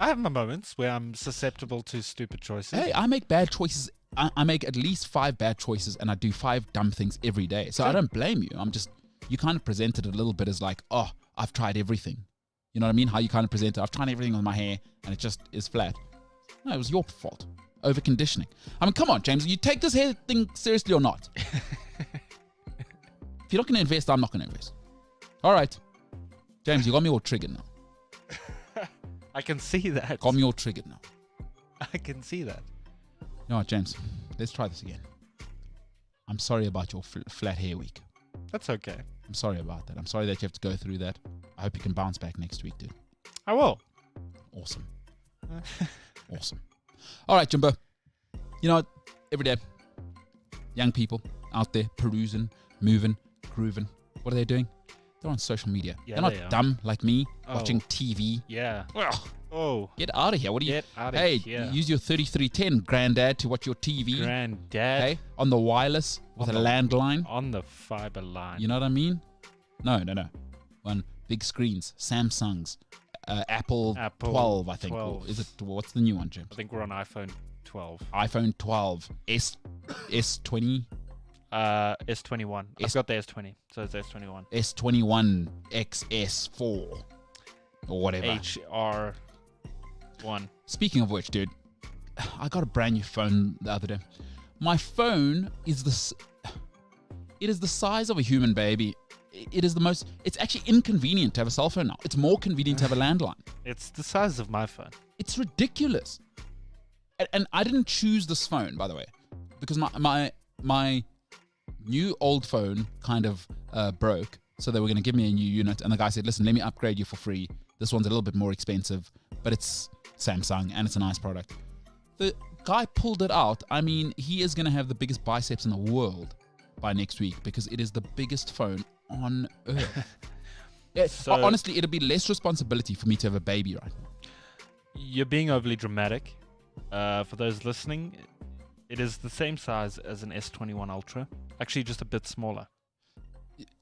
I have my moments where I'm susceptible to stupid choices. Hey, I make bad choices. I make at least 5 bad choices and I do 5 dumb things every day. So I don't blame you. You kind of presented it a little bit as like, oh, I've tried everything. You know what I mean? How you kind of present it. I've tried everything with my hair and it just is flat. No, it was your fault. Over conditioning. I mean, come on, James. You take this hair thing seriously or not? If you're not going to invest, I'm not going to invest. All right. James, you got me all triggered now. I can see that. Got me all triggered now. I can see that. You know what, James? Let's try this again. I'm sorry about your flat hair week. That's okay. I'm sorry about that. I'm sorry that you have to go through that. I hope you can bounce back next week, dude. I will. Awesome. Awesome. All right, Jumbo. You know what? Every day, young people out there perusing, moving, grooving. What are they doing? They're on social media. Yeah, they're not dumb like me, watching TV. Yeah. Ugh. Oh. Get out of here. What do you... Get out of here. Use your 3310, granddad, to watch your TV. Granddad. Okay? On the wireless with a landline. On the fiber line. You know what I mean? No. On big screens. Samsungs. Apple 12, I think. 12. Is it? What's the new one, James? I think we're on iPhone 12. iPhone 12. S20. S21. I've got the S20, so it's S21. S21 XS4 or whatever. HR1. Speaking of which, dude, I got a brand new phone the other day. My phone is it is the size of a human baby. It's actually inconvenient to have a cell phone now. It's more convenient to have a landline. It's the size of my phone. It's ridiculous. And I didn't choose this phone, by the way, because my new old phone kind of broke. So they were going to give me a new unit. And the guy said, listen, let me upgrade you for free. This one's a little bit more expensive, but it's Samsung and it's a nice product. The guy pulled it out. I mean, he is going to have the biggest biceps in the world by next week because it is the biggest phone on earth. Yeah, So- honestly, it'll be less responsibility for me to have a baby right now. You're being overly dramatic. For those listening, it is the same size as an S21 Ultra. Actually, just a bit smaller.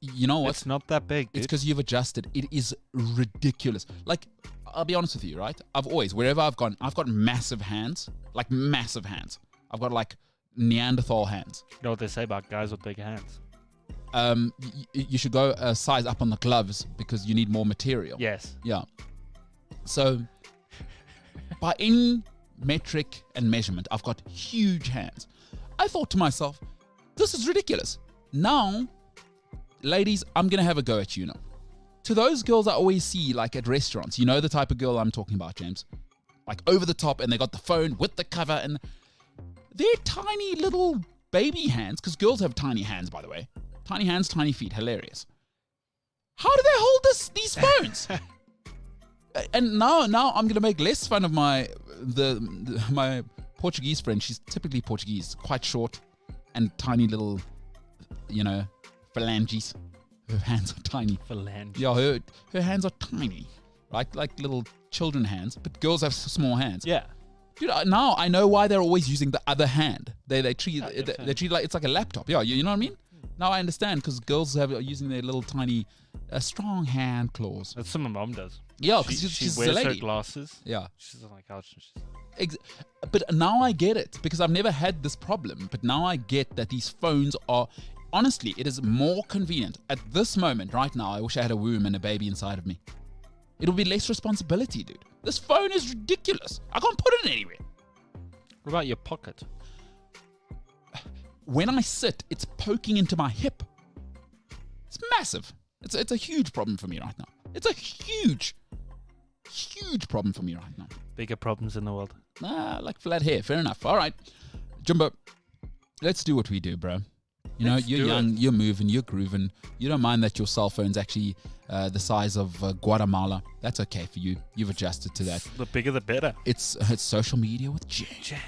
You know what? It's not that big, It's dude. because you've adjusted. It is ridiculous. Like, I'll be honest with you, right? Wherever I've gone, I've got massive hands. Like, massive hands. I've got, like, Neanderthal hands. You know what they say about guys with big hands? You should go a size up on the gloves because you need more material. Yes. Yeah. So, by any metric and measurement, I've got huge hands. I thought to myself, this is ridiculous. Now, ladies, I'm going to have a go at you now. To those girls I always see, like at restaurants, you know the type of girl I'm talking about, James? Like over the top, and they got the phone with the cover, and they're tiny little baby hands, because girls have tiny hands, by the way. Tiny hands, tiny feet, hilarious. How do they hold these phones? And now I'm going to make less fun of my Portuguese friend. She's typically Portuguese, quite short and tiny little, phalanges. Her hands are tiny. Phalanges. Yeah, her hands are tiny, right? Like little children hands, but girls have small hands. Yeah. Dude, now I know why they're always using the other hand. They treat Yeah, they treat it like it's like a laptop. Yeah, you know what I mean? Now I understand because girls are using their little tiny, strong hand claws. That's what my mom does. Yeah, because She she's a wears her lady. glasses. Yeah. She's on the couch. And she's... But now I get it because I've never had this problem. But now I get that these phones are, honestly, it is more convenient. At this moment, right now, I wish I had a womb and a baby inside of me. It'll be less responsibility, dude. This phone is ridiculous. I can't put it anywhere. What about your pocket? When I sit, it's poking into my hip. It's massive. It's a huge problem for me right now. It's a huge problem for me right now. Bigger problems in the world. Like flat hair. Fair enough. All right. Jumbo, let's do what we do, bro. You know, Let's you're do young, it. you're moving, you're grooving. You don't mind that your cell phone's actually the size of Guatemala. That's okay for you. You've adjusted to that. The bigger the better. It's social media with James. James.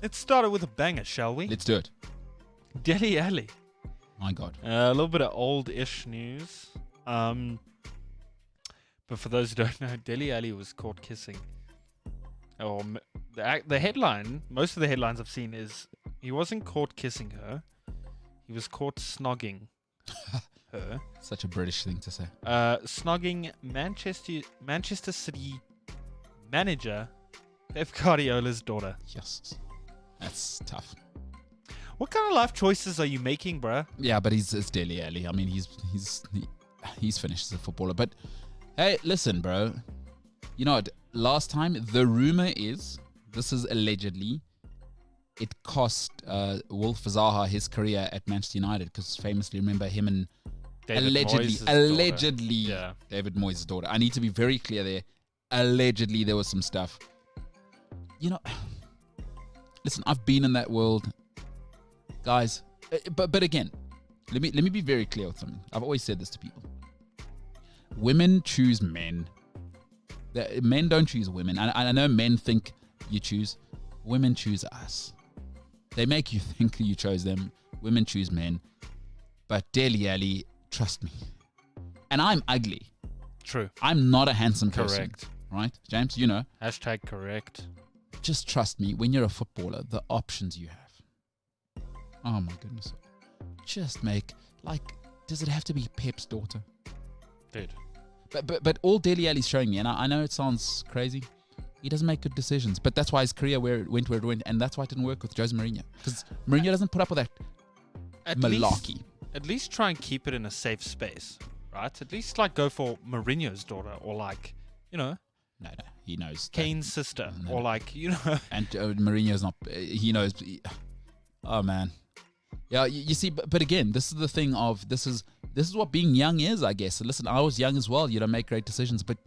Let's start it with a banger, shall we? Let's do it. Deli Alley. My God. A little bit of old-ish news. But for those who don't know, Deli Alley was caught kissing. The headline, most of the headlines I've seen is he wasn't caught kissing her. He was caught snogging her. Such a British thing to say. Snogging Manchester City manager Pep Guardiola's daughter. Yes. That's tough. What kind of life choices are you making, bruh? Yeah, but it's Dele Alli. I mean, he's finished as a footballer. But hey, listen, bro. You know what? Last time, the rumor is, this is allegedly, it cost Wolf Zaha his career at Manchester United because famously, remember him and David Moyes' allegedly, Yeah. David Moyes' daughter. I need to be very clear there. Allegedly, there was some stuff. You know, listen, I've been in that world, guys. But again, let me be very clear with something. I've always said this to people. Women choose men. Men don't choose women. I know men think you choose. Women choose us. They make you think you chose them. Women choose men. But Dele Alli, trust me. And I'm ugly. True. I'm not a handsome person. Correct. Right, James? You know. Hashtag correct. Just trust me. When you're a footballer, the options you have. Oh my goodness. Just make, does it have to be Pep's daughter? Dude. But all Dele Alli's showing me, and I know it sounds crazy. he doesn't make good decisions. But that's why his career where it went, and that's why it didn't work with Jose Mourinho. Because Mourinho doesn't put up with that malarkey. At least try and keep it in a safe space, right? At least like go for Mourinho's daughter, or like, No, he knows. Kane's sister, or like, And Mourinho's not. He knows. Oh man, yeah. You see, but again, this is the thing of this is what being young is, I guess. Listen, I was young as well. You don't make great decisions, but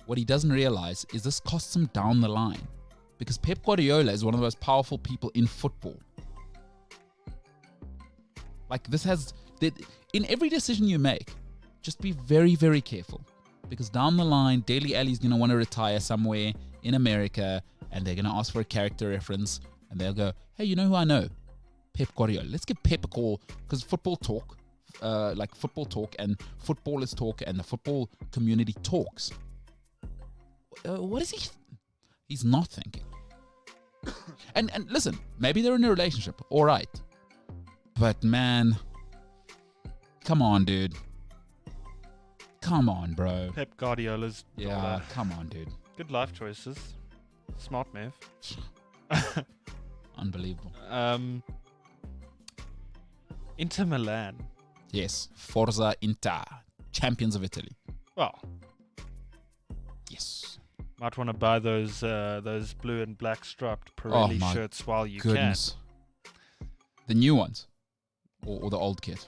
what he doesn't realize is this costs him down the line, because Pep Guardiola is one of the most powerful people in football. Like this has in every decision you make, just be very, very careful. Because down the line, Dele Alli's going to want to retire somewhere in America, and they're going to ask for a character reference, and they'll go, hey, you know who I know? Pep Guardiola. Let's give Pep a call, because football talk, and footballers talk, and the football community talks. What is he? He's not thinking. And listen, maybe they're in a relationship, all right. But man, come on, dude. Come on, bro. Pep Guardiola's daughter. Yeah, come on, dude. Good life choices. Smart move. Unbelievable. Inter Milan. Yes, Forza Inter, champions of Italy. Well, yes. might want to buy those blue and black striped Pirelli shirts while you goodness. Can. The new ones, or the old kit?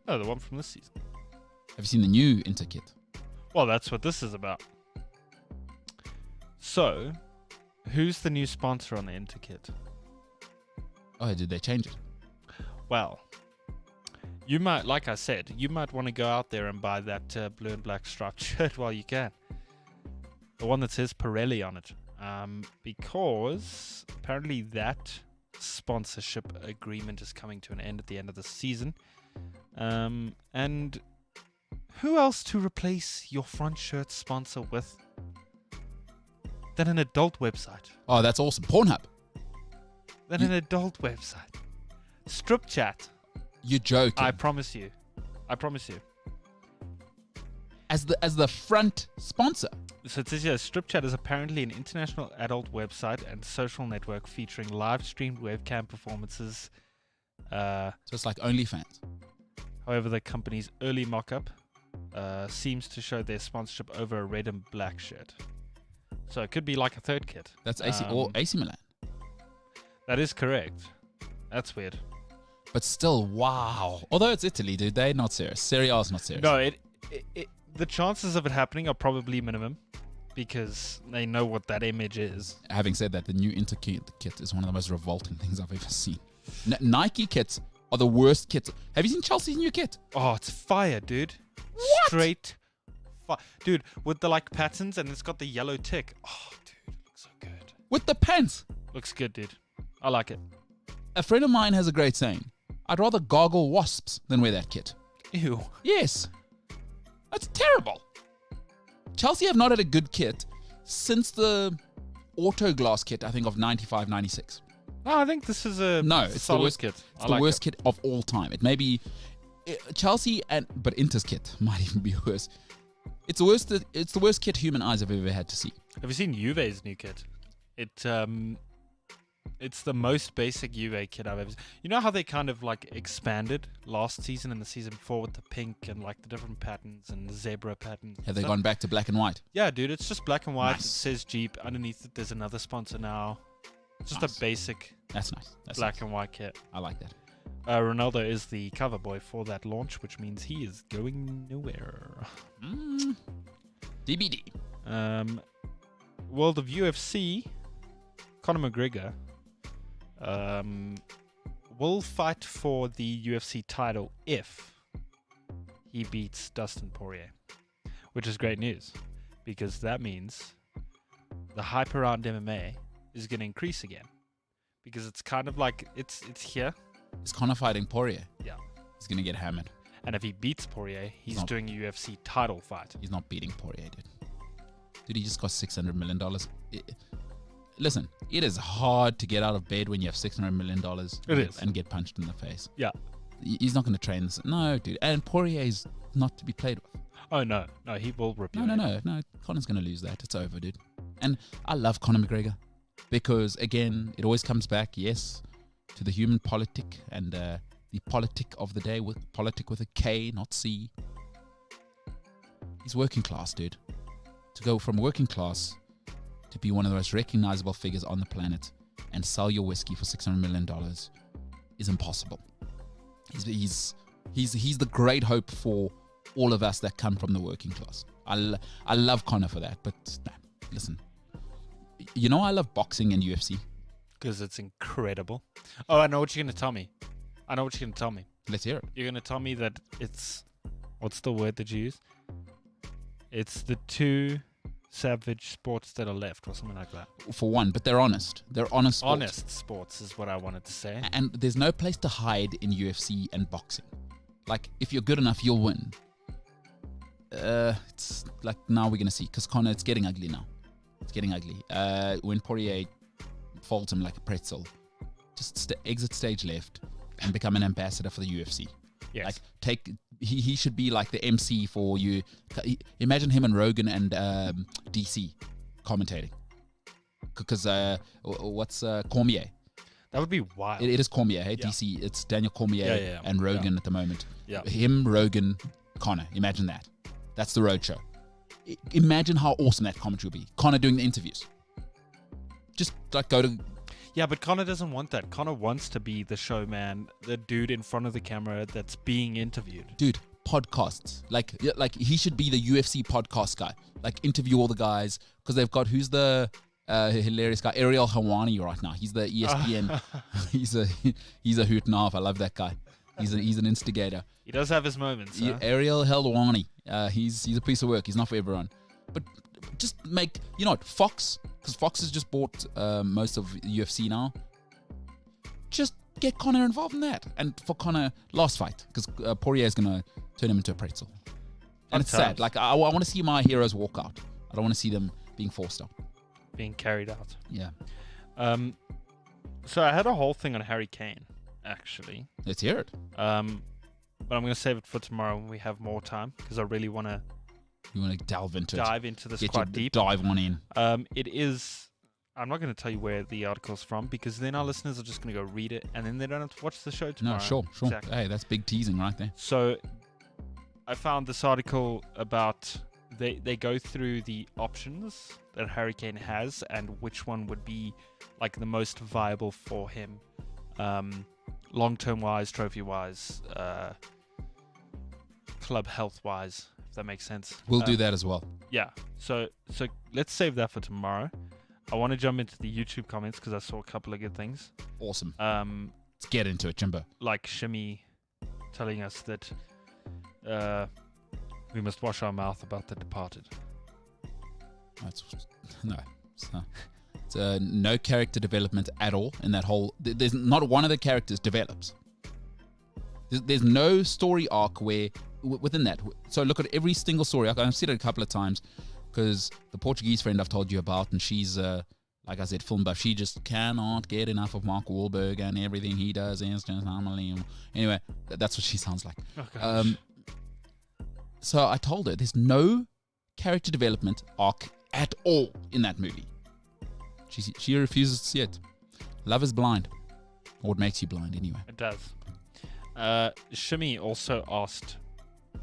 No, the one from this season. Have you seen the new Inter kit? Well, that's what this is about. So, who's the new sponsor on the Inter kit? Oh, did they change it? Well, you might, like I said, you might want to go out there and buy that blue and black striped shirt while you can. The one that says Pirelli on it. Because apparently that sponsorship agreement is coming to an end at the end of the season. And who else to replace your front shirt sponsor with than an adult website? Oh, that's awesome. Pornhub. Than an adult website. Strip Chat. You're joking. I promise you. As the front sponsor. So it says here, Strip Chat is apparently an international adult website and social network featuring live streamed webcam performances. So it's like OnlyFans. However, the company's early mock-up seems to show their sponsorship over a red and black shirt. So it could be like a third kit. That's AC or AC Milan. That is correct. That's weird. But still, wow. Although it's Italy, dude, they're not serious. Serie A is not serious. No, the chances of it happening are probably minimum because they know what that image is. Having said that, the new Inter kit is one of the most revolting things I've ever seen. Nike kits are the worst kits. Have you seen Chelsea's new kit? Oh, it's fire, dude. What? Straight fire. Dude, with the like patterns and it's got the yellow tick. Oh, dude, it looks so good. With the pants. Looks good, dude. I like it. A friend of mine has a great saying. I'd rather gargle wasps than wear that kit. Ew. Yes. That's terrible. Chelsea have not had a good kit since the auto glass kit, I think, of 95, 96. No, I think this is a it's the worst kit. It's the worst kit of all time. It may be Chelsea but Inter's kit might even be worse. It's the worst kit human eyes have ever had to see. Have you seen Juve's new kit? It's the most basic Juve kit I've ever seen. You know how they kind of like expanded last season and the season before with the pink and like the different patterns and the zebra patterns? Have they gone back to black and white? Yeah, dude, it's just black and white. Nice. It says Jeep. Underneath it, there's another sponsor now. Just Nice. a basic That's nice. That's black nice. and white kit. I like that. Ronaldo is the cover boy for that launch, which means he is going nowhere. DBD. World of UFC, Conor McGregor will fight for the UFC title if he beats Dustin Poirier, which is great news because that means the hype around MMA is going to increase again because it's kind of like it's here. Is Conor fighting Poirier? Yeah. He's going to get hammered. And if he beats Poirier, he's not- doing a UFC title fight. He's not beating Poirier, dude. Dude, he just cost $600 million. Listen, it is hard to get out of bed when you have $600 million It is. and get punched in the face. Yeah. He's not going to train this. No, dude. And Poirier is not to be played with. Oh, no. No, he will rip you. No. Conor's going to lose that. It's over, dude. And I love Conor McGregor because, again, it always comes back, yes, to the human politic and the politic of the day, with politic with a K, not C. He's working class, dude. To go from working class to be one of the most recognizable figures on the planet and sell your whiskey for $600 million is impossible. He's the great hope for all of us that come from the working class. I love Conor for that, but nah, listen. You know I love boxing and UFC. Because it's incredible. Oh, I know what you're going to tell me. Let's hear it. You're going to tell me that it's... What's the word that you use? It's the two savage sports that are left or something like that. For one, but they're honest. They're honest sports. Honest sports is what I wanted to say. And there's no place to hide in UFC and boxing. Like, if you're good enough, you'll win. It's like, now we're going to see. Because Conor, it's getting ugly now. It's getting ugly. When Poirier folds him like a pretzel, just exit stage left and become an ambassador for the UFC. Yes. Like, he should be like the MC for you. Imagine him and Rogan and DC commentating. Because what's Cormier? That would be wild. It is Cormier, hey? Yeah. DC. It's Daniel Cormier and Rogan at the moment. Yeah. Him, Rogan, Conor. Imagine that. That's the roadshow. Imagine how awesome that commentary would be. Conor doing the interviews. Just like go to... Yeah, but Conor doesn't want that. Conor wants to be the showman, the dude in front of the camera that's being interviewed. Dude, podcasts. Like he should be the UFC podcast guy. Like, interview all the guys. Because they've got... Who's the... hilarious guy, Ariel Helwani right now. He's the ESPN. he's a hoot and a half. I love that guy. He's an instigator. He does have his moments. Huh? Ariel Helwani. He's a piece of work. He's not for everyone. But just make, you know what, Fox, because Fox has just bought most of UFC now. Just get Conor involved in that. And for Conor, last fight, because Poirier is going to turn him into a pretzel. And it's sad. Like, I want to see my heroes walk out. I don't want to see them being forced out. Being carried out. Yeah. So I had a whole thing on Harry Kane, actually. Let's hear it. But I'm going to save it for tomorrow when we have more time, because I really want to... You want to delve into dive into this Get quite deep. Dive on in. It is... I'm not going to tell you where the article's from, because then our listeners are just going to go read it, and then they don't have to watch the show tomorrow. No, sure. Exactly. Hey, that's big teasing right there. So I found this article about... They go through the options that Harry Kane has and which one would be like the most viable for him, long-term wise, trophy-wise, club health-wise, if that makes sense. We'll do that as well. Yeah. So let's save that for tomorrow. I want to jump into the YouTube comments because I saw a couple of good things. Awesome. Let's get into it, Jimbo. Like Shimmy telling us that we must wash our mouth about The Departed. It's no character development at all in that whole... There's not one of the characters develops. There's no story arc where within that. So look at every single story arc. I've seen it a couple of times because the Portuguese friend I've told you about, and she's, like I said, film buff. She just cannot get enough of Mark Wahlberg, and everything he does is just unbelievable. Anyway, that's what she sounds like. Oh, so I told her there's no character development arc at all in that movie. She refuses to see it. Love is blind. Or it makes you blind anyway. It does. Shimmy also asked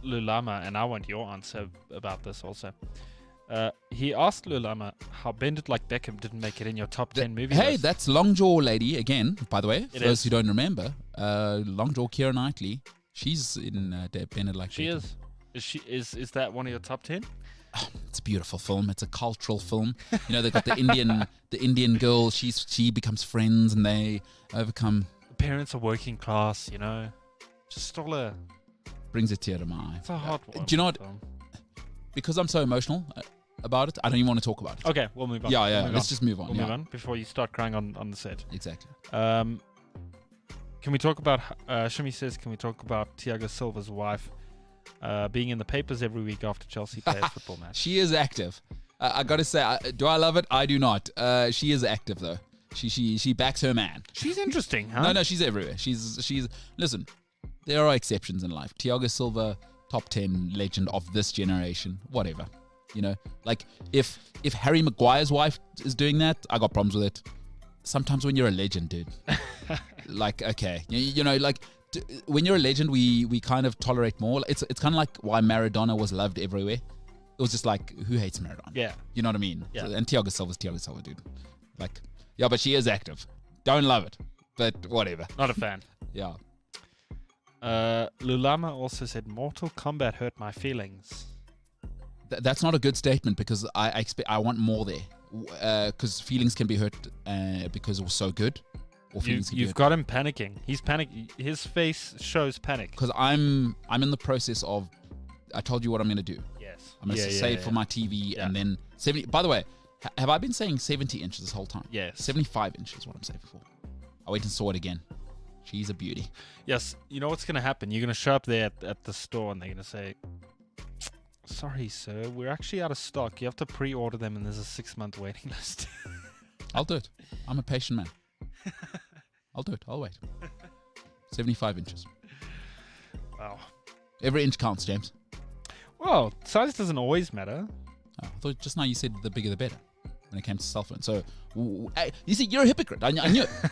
Lulama, and I want your answer about this also. He asked Lulama how Bend It Like Beckham didn't make it in your top 10 movies. Hey, that's Longjaw lady again, by the way. For those is. who don't remember. Longjaw Keira Knightley. She's in Bend It Like She Beckham. Is that one of your top 10? Oh, it's a beautiful film. It's a cultural film. You know, they've got the Indian girl. She becomes friends and they overcome. The parents are working class, you know. Just all a... Brings a tear to my eye. It's a hot one. Do you know what? Because I'm so emotional about it, I don't even want to talk about it. Okay, we'll move on. Yeah. Let's just move on. We'll move on before you start crying on the set. Exactly. Can we talk about... Shimi says, can we talk about Thiago Silva's wife being in the papers every week after Chelsea play a football match? She is active. I got to say, do I love it? I do not. She is active, though. She backs her man. She's interesting, huh? No, she's everywhere. She's. Listen, there are exceptions in life. Thiago Silva, top 10 legend of this generation. Whatever. You know, like if Harry Maguire's wife is doing that, I got problems with it. Sometimes when you're a legend, dude, like, okay, you know, like when you're a legend, we kind of tolerate more. It's kind of like why Maradona was loved everywhere. It was just like, who hates Maradona? Yeah. You know what I mean? Yeah. So, and Thiago Silva's Thiago Silva, dude. Like, yeah, but she is active. Don't love it, but whatever. Not a fan. Yeah. Lulama also said, Mortal Kombat hurt my feelings. That's not a good statement because I want more there. Because feelings can be hurt because it was so good. Or feelings can be You've hurt. got him panicking. He's panicking. His face shows panic. Because I'm in the process of, I told you what I'm going to do. Yes. I'm going to save for my TV and then 70. By the way, have I been saying 70 inches this whole time? Yes. 75 inches is what I'm saving for. I went and saw it again. She's a beauty. Yes. You know what's going to happen? You're going to show up there at the store and they're going to say, sorry, sir, we're actually out of stock. You have to pre-order them and there's a 6-month waiting list. I'll do it. I'm a patient man. I'll do it. I'll wait. 75 inches. Wow. Every inch counts, James. Well, size doesn't always matter. Oh, I thought just now you said the bigger the better when it came to cell phone. So, you see, you're a hypocrite. I knew it. Do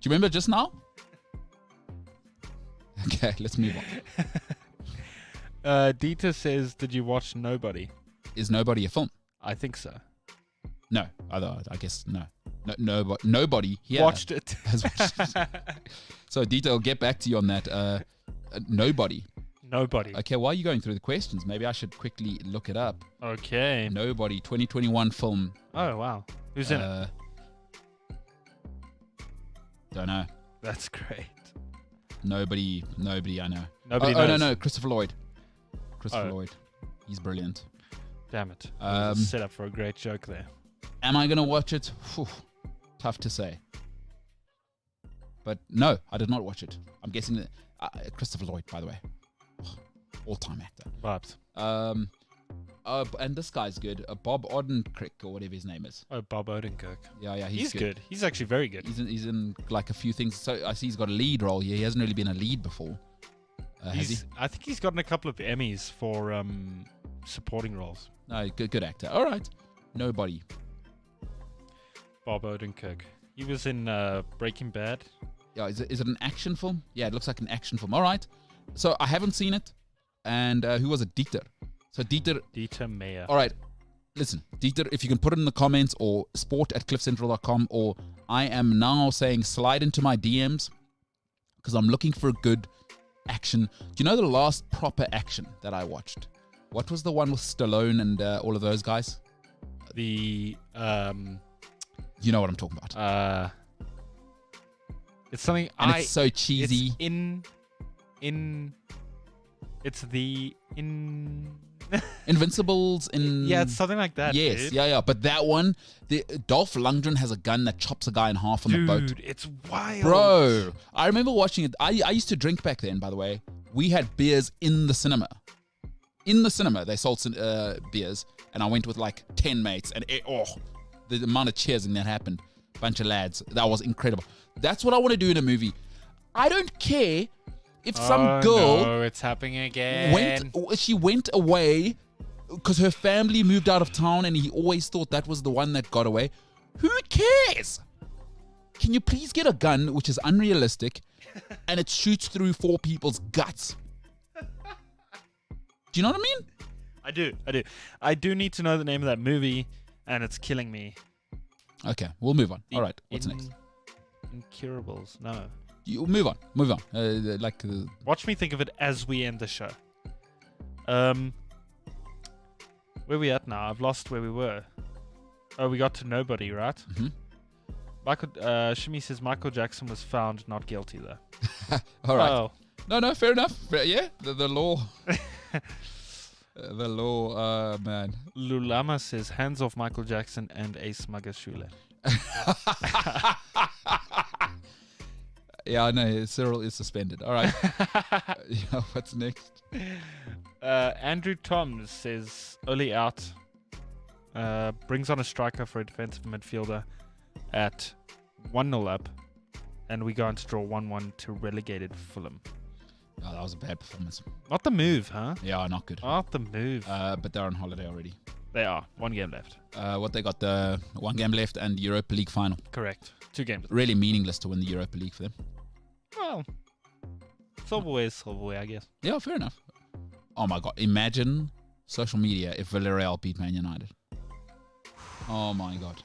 you remember just now? Okay, let's move on. Dieter says, did you watch Nobody? Is Nobody a film? I think so. No. I guess no. Nobody here Watched it. has watched it. So, Dieter, I'll get back to you on that. Nobody. Nobody. Okay, while you're going through the questions, maybe I should quickly look it up. Okay. Nobody, 2021 film. Oh, wow. Who's in it? Don't know. That's great. Nobody I know. Nobody knows. knows. No, Christopher Lloyd. Lloyd. He's brilliant. Damn it. Set up for a great joke there. Am I going to watch it? Whew, tough to say. But no, I did not watch it. I'm guessing that Christopher Lloyd, by the way. All-time actor. Vibes. And this guy's good. Bob Odenkirk or whatever his name is. Oh, Bob Odenkirk. Yeah, he's good. He's actually very good. He's in like a few things. So I see he's got a lead role here. He hasn't really been a lead before. Has he? I think he's gotten a couple of Emmys for supporting roles. No, good actor. All right. Nobody. Bob Odenkirk. He was in Breaking Bad. Yeah, is it an action film? Yeah, it looks like an action film. All right. So I haven't seen it. And who was it? Dieter. So Dieter Mayer. All right. Listen, Dieter, if you can put it in the comments or sport@cliffcentral.com, or I am now saying slide into my DMs because I'm looking for a good action. Do you know the last proper action that I watched? What was the one with Stallone and all of those guys? The you know what I'm talking about. It's something and it's so cheesy. It's the Invincibles in yeah, it's something like that. Yes, dude. yeah. But that one, Dolph Lundgren has a gun that chops a guy in half on the boat. Dude, it's wild. Bro, I remember watching it. I used to drink back then, by the way. We had beers in the cinema. In the cinema, they sold beers, and I went with like 10 mates, and the amount of cheering that happened. Bunch of lads. That was incredible. That's what I want to do in a movie. I don't care if some girl no, it's happening again. She went away because her family moved out of town, and he always thought that was the one that got away. Who cares? Can you please get a gun, which is unrealistic, and it shoots through 4 people's guts? Do you know what I mean? I do. I do need to know the name of that movie, and it's killing me. Okay, we'll move on. All right, what's next? Incurables. No. You move on. Watch me think of it as we end the show. Where we at now? I've lost where we were. Oh, we got to Nobody, right? Mm-hmm. Shimi says Michael Jackson was found not guilty though. All right. Oh. No, fair enough. Yeah, the law. The law, man. Lulama says hands off Michael Jackson and Ace Magashule. Yeah, I know. Cyril is suspended. All right. Yeah, what's next? Andrew Toms says Oli out. Brings on a striker for a defensive midfielder at 1-0 up. And we go on to draw 1-1 to relegated Fulham. Oh, that was a bad performance. Not the move, huh? Yeah, not good. Not the move. But they're on holiday already. They are. 1 game left. What they got, the 1 game left and Europa League final. Correct. 2 games. Really meaningless to win the Europa League for them. Well, silverware is silverware, I guess. Yeah, fair enough. Oh my God. Imagine social media if Villarreal beat Man United. Oh my God.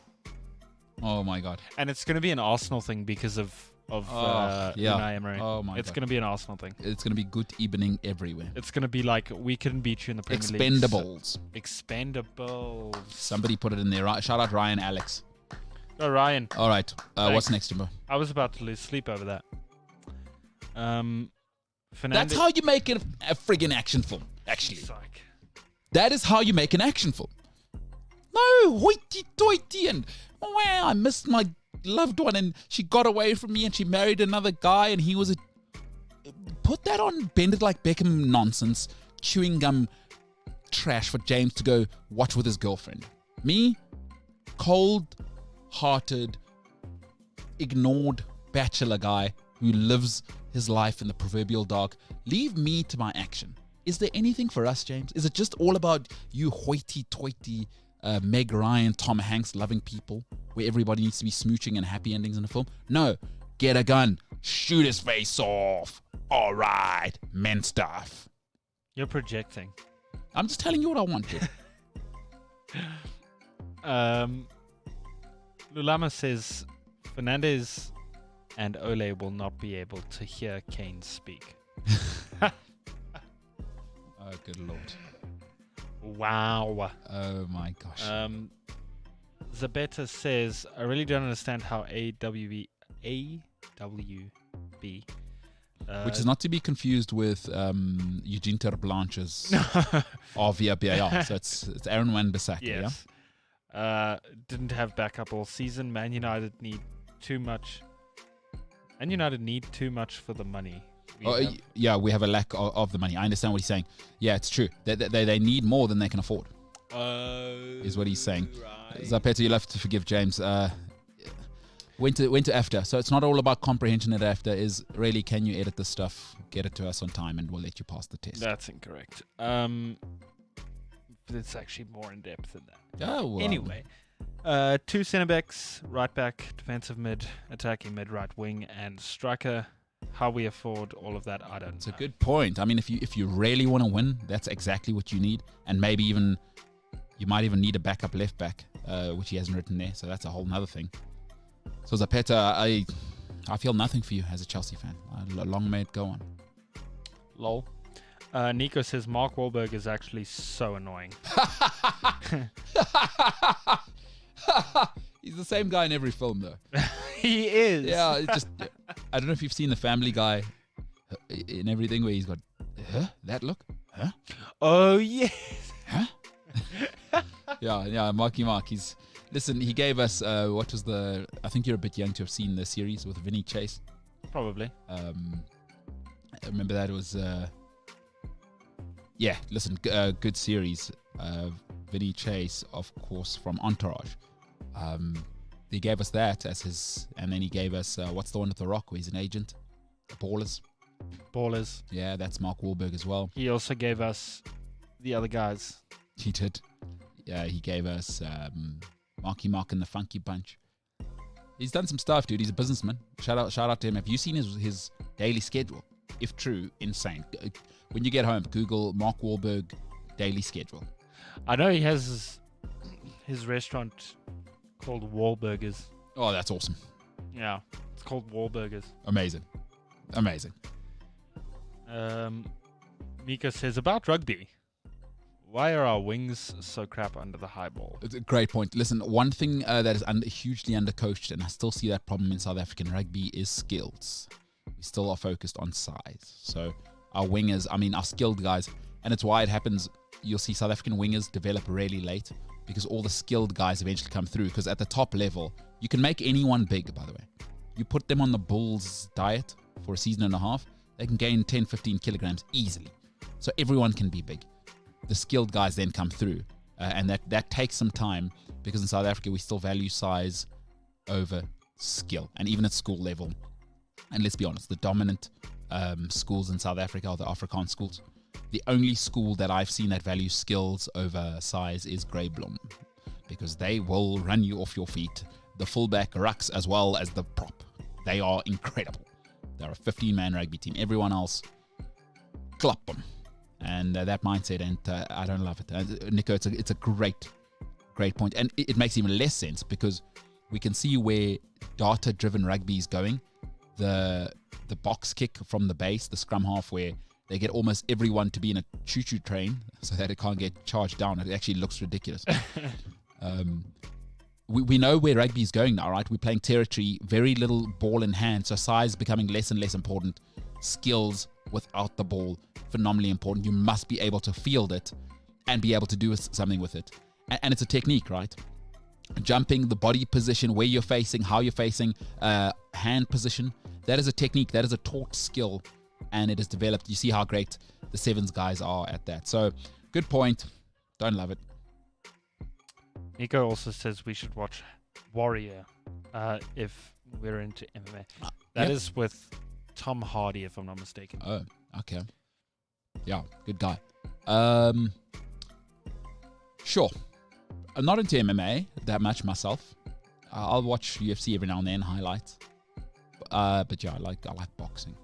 Oh my God. And it's going to be an Arsenal thing because of Unai Emery. Oh my It's God. going to be an Arsenal thing. It's going to be good evening everywhere. It's going to be like, we couldn't beat you in the Premier League. Expendables. Expendables. Somebody put it in there. Shout out Ryan Alex. Oh, Ryan. All right. What's next, Jimbo? I was about to lose sleep over that. That's how you make a friggin' action film, actually. Psych. That is how you make an action film. No, hoity-toity, and wow, I missed my loved one, and she got away from me, and she married another guy, and he was a... Put that on Bend It Like Beckham nonsense, chewing gum trash for James to go watch with his girlfriend. Me, cold-hearted, ignored bachelor guy who lives his life in the proverbial dark. Leave me to my action. Is there anything for us, James? Is it just all about you hoity-toity Meg Ryan, Tom Hanks loving people where everybody needs to be smooching and happy endings in a film? No. Get a gun. Shoot his face off. All right. Men stuff. You're projecting. I'm just telling you what I want to. Lulama says Fernandez and Ole will not be able to hear Kane speak. Oh, good Lord. Wow. Oh, my gosh. Zabetta says, I really don't understand how AWB, which is not to be confused with Eugene Terblanche's Via BAR. So it's Aaron Wan-Bissaka, yes. yeah? Didn't have backup all season. Man United need too much for the money. Yeah, we have a lack of the money. I understand what he's saying. Yeah, it's true. They need more than they can afford. Is what he's saying. Right. Zapeta, you'll have to forgive James. Went to AFTA. So it's not all about comprehension at AFTA. Is really, can you edit this stuff, get it to us on time, and we'll let you pass the test. That's incorrect. It's actually more in depth than that. Oh, well. Anyway, 2 centre backs, right back, defensive mid, attacking mid, right wing, and striker. How we afford all of that, I don't know. It's a good point. I mean, if you really want to win, that's exactly what you need. And maybe even, you might even need a backup left back, which he hasn't written there. So that's a whole nother thing. So Zapeta, I feel nothing for you as a Chelsea fan. Long may it go on. Lol. Nico says Mark Wahlberg is actually so annoying. He's the same guy in every film, though. He is. Yeah, it's just... I don't know if you've seen The Family Guy in everything where he's got, that look? Huh? Oh, yes. Huh? yeah, Marky Mark. Listen, he gave us, what was I think you're a bit young to have seen the series with Vinny Chase. Probably. I remember that. It was, good series. Vinny Chase, of course, from Entourage. He gave us that as his, and then he gave us, what's the one with The Rock where he's an agent? Ballers. Yeah, that's Mark Wahlberg as well. He also gave us the other guys. He did. Yeah, he gave us Marky Mark and the Funky Bunch. He's done some stuff, dude. He's a businessman. Shout out to him. Have you seen his daily schedule? If true, insane. When you get home, Google Mark Wahlberg daily schedule. I know he has his restaurant called Wahlburgers. Oh, that's awesome. Yeah, it's called Wahlburgers. Amazing. Mika says, about rugby, why are our wings so crap under the high ball? It's a great point. Listen, one thing that is hugely undercoached, and I still see that problem in South African rugby, is skills. We still are focused on size. So our wingers, our skilled guys, and it's why it happens, you'll see South African wingers develop really late, because all the skilled guys eventually come through. Because at the top level, you can make anyone big, by the way. You put them on the Bulls diet for a season and a half, they can gain 10, 15 kilograms easily. So everyone can be big. The skilled guys then come through. And that takes some time, because in South Africa, we still value size over skill. And even at school level. And let's be honest, the dominant schools in South Africa, or the Afrikaans schools. The only school that I've seen that values skills over size is Greyblom, because they will run you off your feet. The fullback rucks as well as the prop. They are incredible. They're a 15-man rugby team. Everyone else, clap them. And that mindset, and I don't love it. Nico, it's a great point. And it makes even less sense because we can see where data-driven rugby is going. The box kick from the base, the scrum half, where they get almost everyone to be in a choo-choo train so that it can't get charged down. It actually looks ridiculous. We know where rugby is going now, right? We're playing territory, very little ball in hand, so size becoming less and less important. Skills without the ball, phenomenally important. You must be able to field it and be able to do something with it. And it's a technique, right? Jumping, the body position, where you're facing, how you're facing, hand position. That is a technique. That is a taught skill, and it is developed. You see how great the Sevens guys are at that. So, good point. Don't love it. Nico also says we should watch Warrior if we're into MMA. That is with Tom Hardy, if I'm not mistaken. Oh, okay. Yeah, good guy. Sure. I'm not into MMA that much myself. I'll watch UFC every now and then, highlights. But yeah, I like boxing.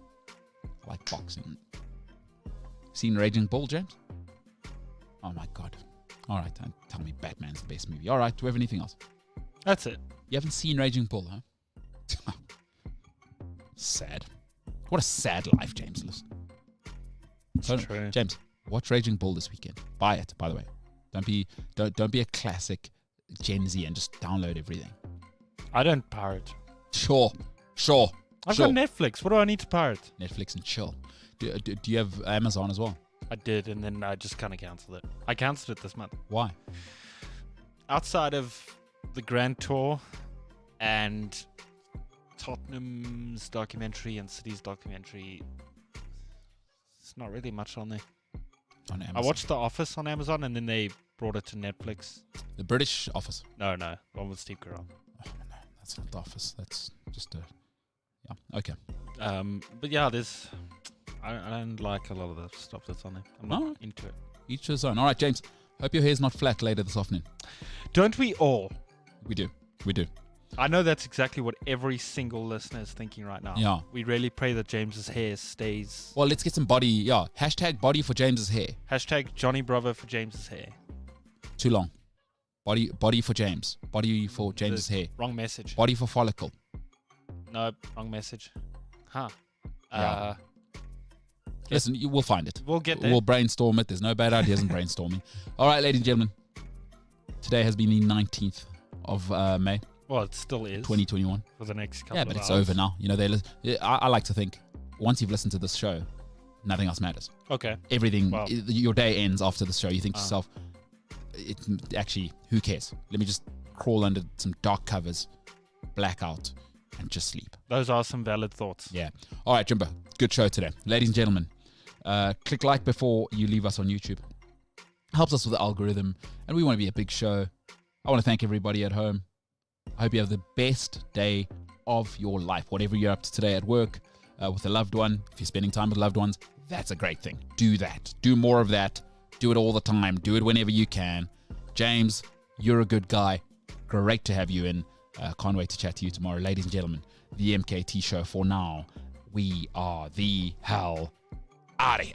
Seen Raging Bull, James? Oh my God. All right, tell me Batman's the best movie. All right, do we have anything else? That's it. You haven't seen Raging Bull, huh? Sad. What a sad life, James. Listen. It's true. James, watch Raging Bull this weekend. Buy it, by the way. Don't be a classic Gen Z and just download everything. I don't pirate. Sure. I've got Netflix. What do I need to pirate? Netflix and chill. Do you have Amazon as well? I did, and then I just kind of cancelled it. I cancelled it this month. Why? Outside of the Grand Tour and Tottenham's documentary and City's documentary, it's not really much on there. On Amazon. I watched The Office on Amazon, and then they brought it to Netflix. The British Office? No. One with Steve Carell. Oh, no. That's not The Office. That's just a... Yeah, okay. But yeah, I don't like a lot of the stuff that's on there. I'm not into it. Each his own. All right, James. Hope your hair's not flat later this afternoon. Don't we all? We do. I know that's exactly what every single listener is thinking right now. Yeah. We really pray that James's hair stays. Well, let's get some body. Yeah. Hashtag body for James's hair. Hashtag Johnny Bravo for James's hair. Too long. Body for James. Body for James's hair. Wrong message. Body for follicle. No, wrong message. Huh. Yeah. Listen, we'll find it. We'll get there. We'll brainstorm it. There's no bad ideas in brainstorming. All right, ladies and gentlemen. Today has been the 19th of May. Well, it still is. 2021. For the next couple of hours. Yeah, but it's over now. You know, I like to think once you've listened to this show, nothing else matters. Okay. Everything, your day ends after the show. You think to yourself, actually, who cares? Let me just crawl under some dark covers, blackout, and just sleep. Those are some valid thoughts. Yeah. All right, Jimbo. Good show today. Ladies and gentlemen, click like before you leave us on YouTube. Helps us with the algorithm, and we want to be a big show. I want to thank everybody at home. I hope you have the best day of your life, whatever you're up to today at work, with a loved one. If you're spending time with loved ones, that's a great thing. Do that. Do more of that. Do it all the time. Do it whenever you can. James, you're a good guy. Great to have you in. Can't wait to chat to you tomorrow. Ladies and gentlemen, the MKT Show. For now, we are the hell out of here.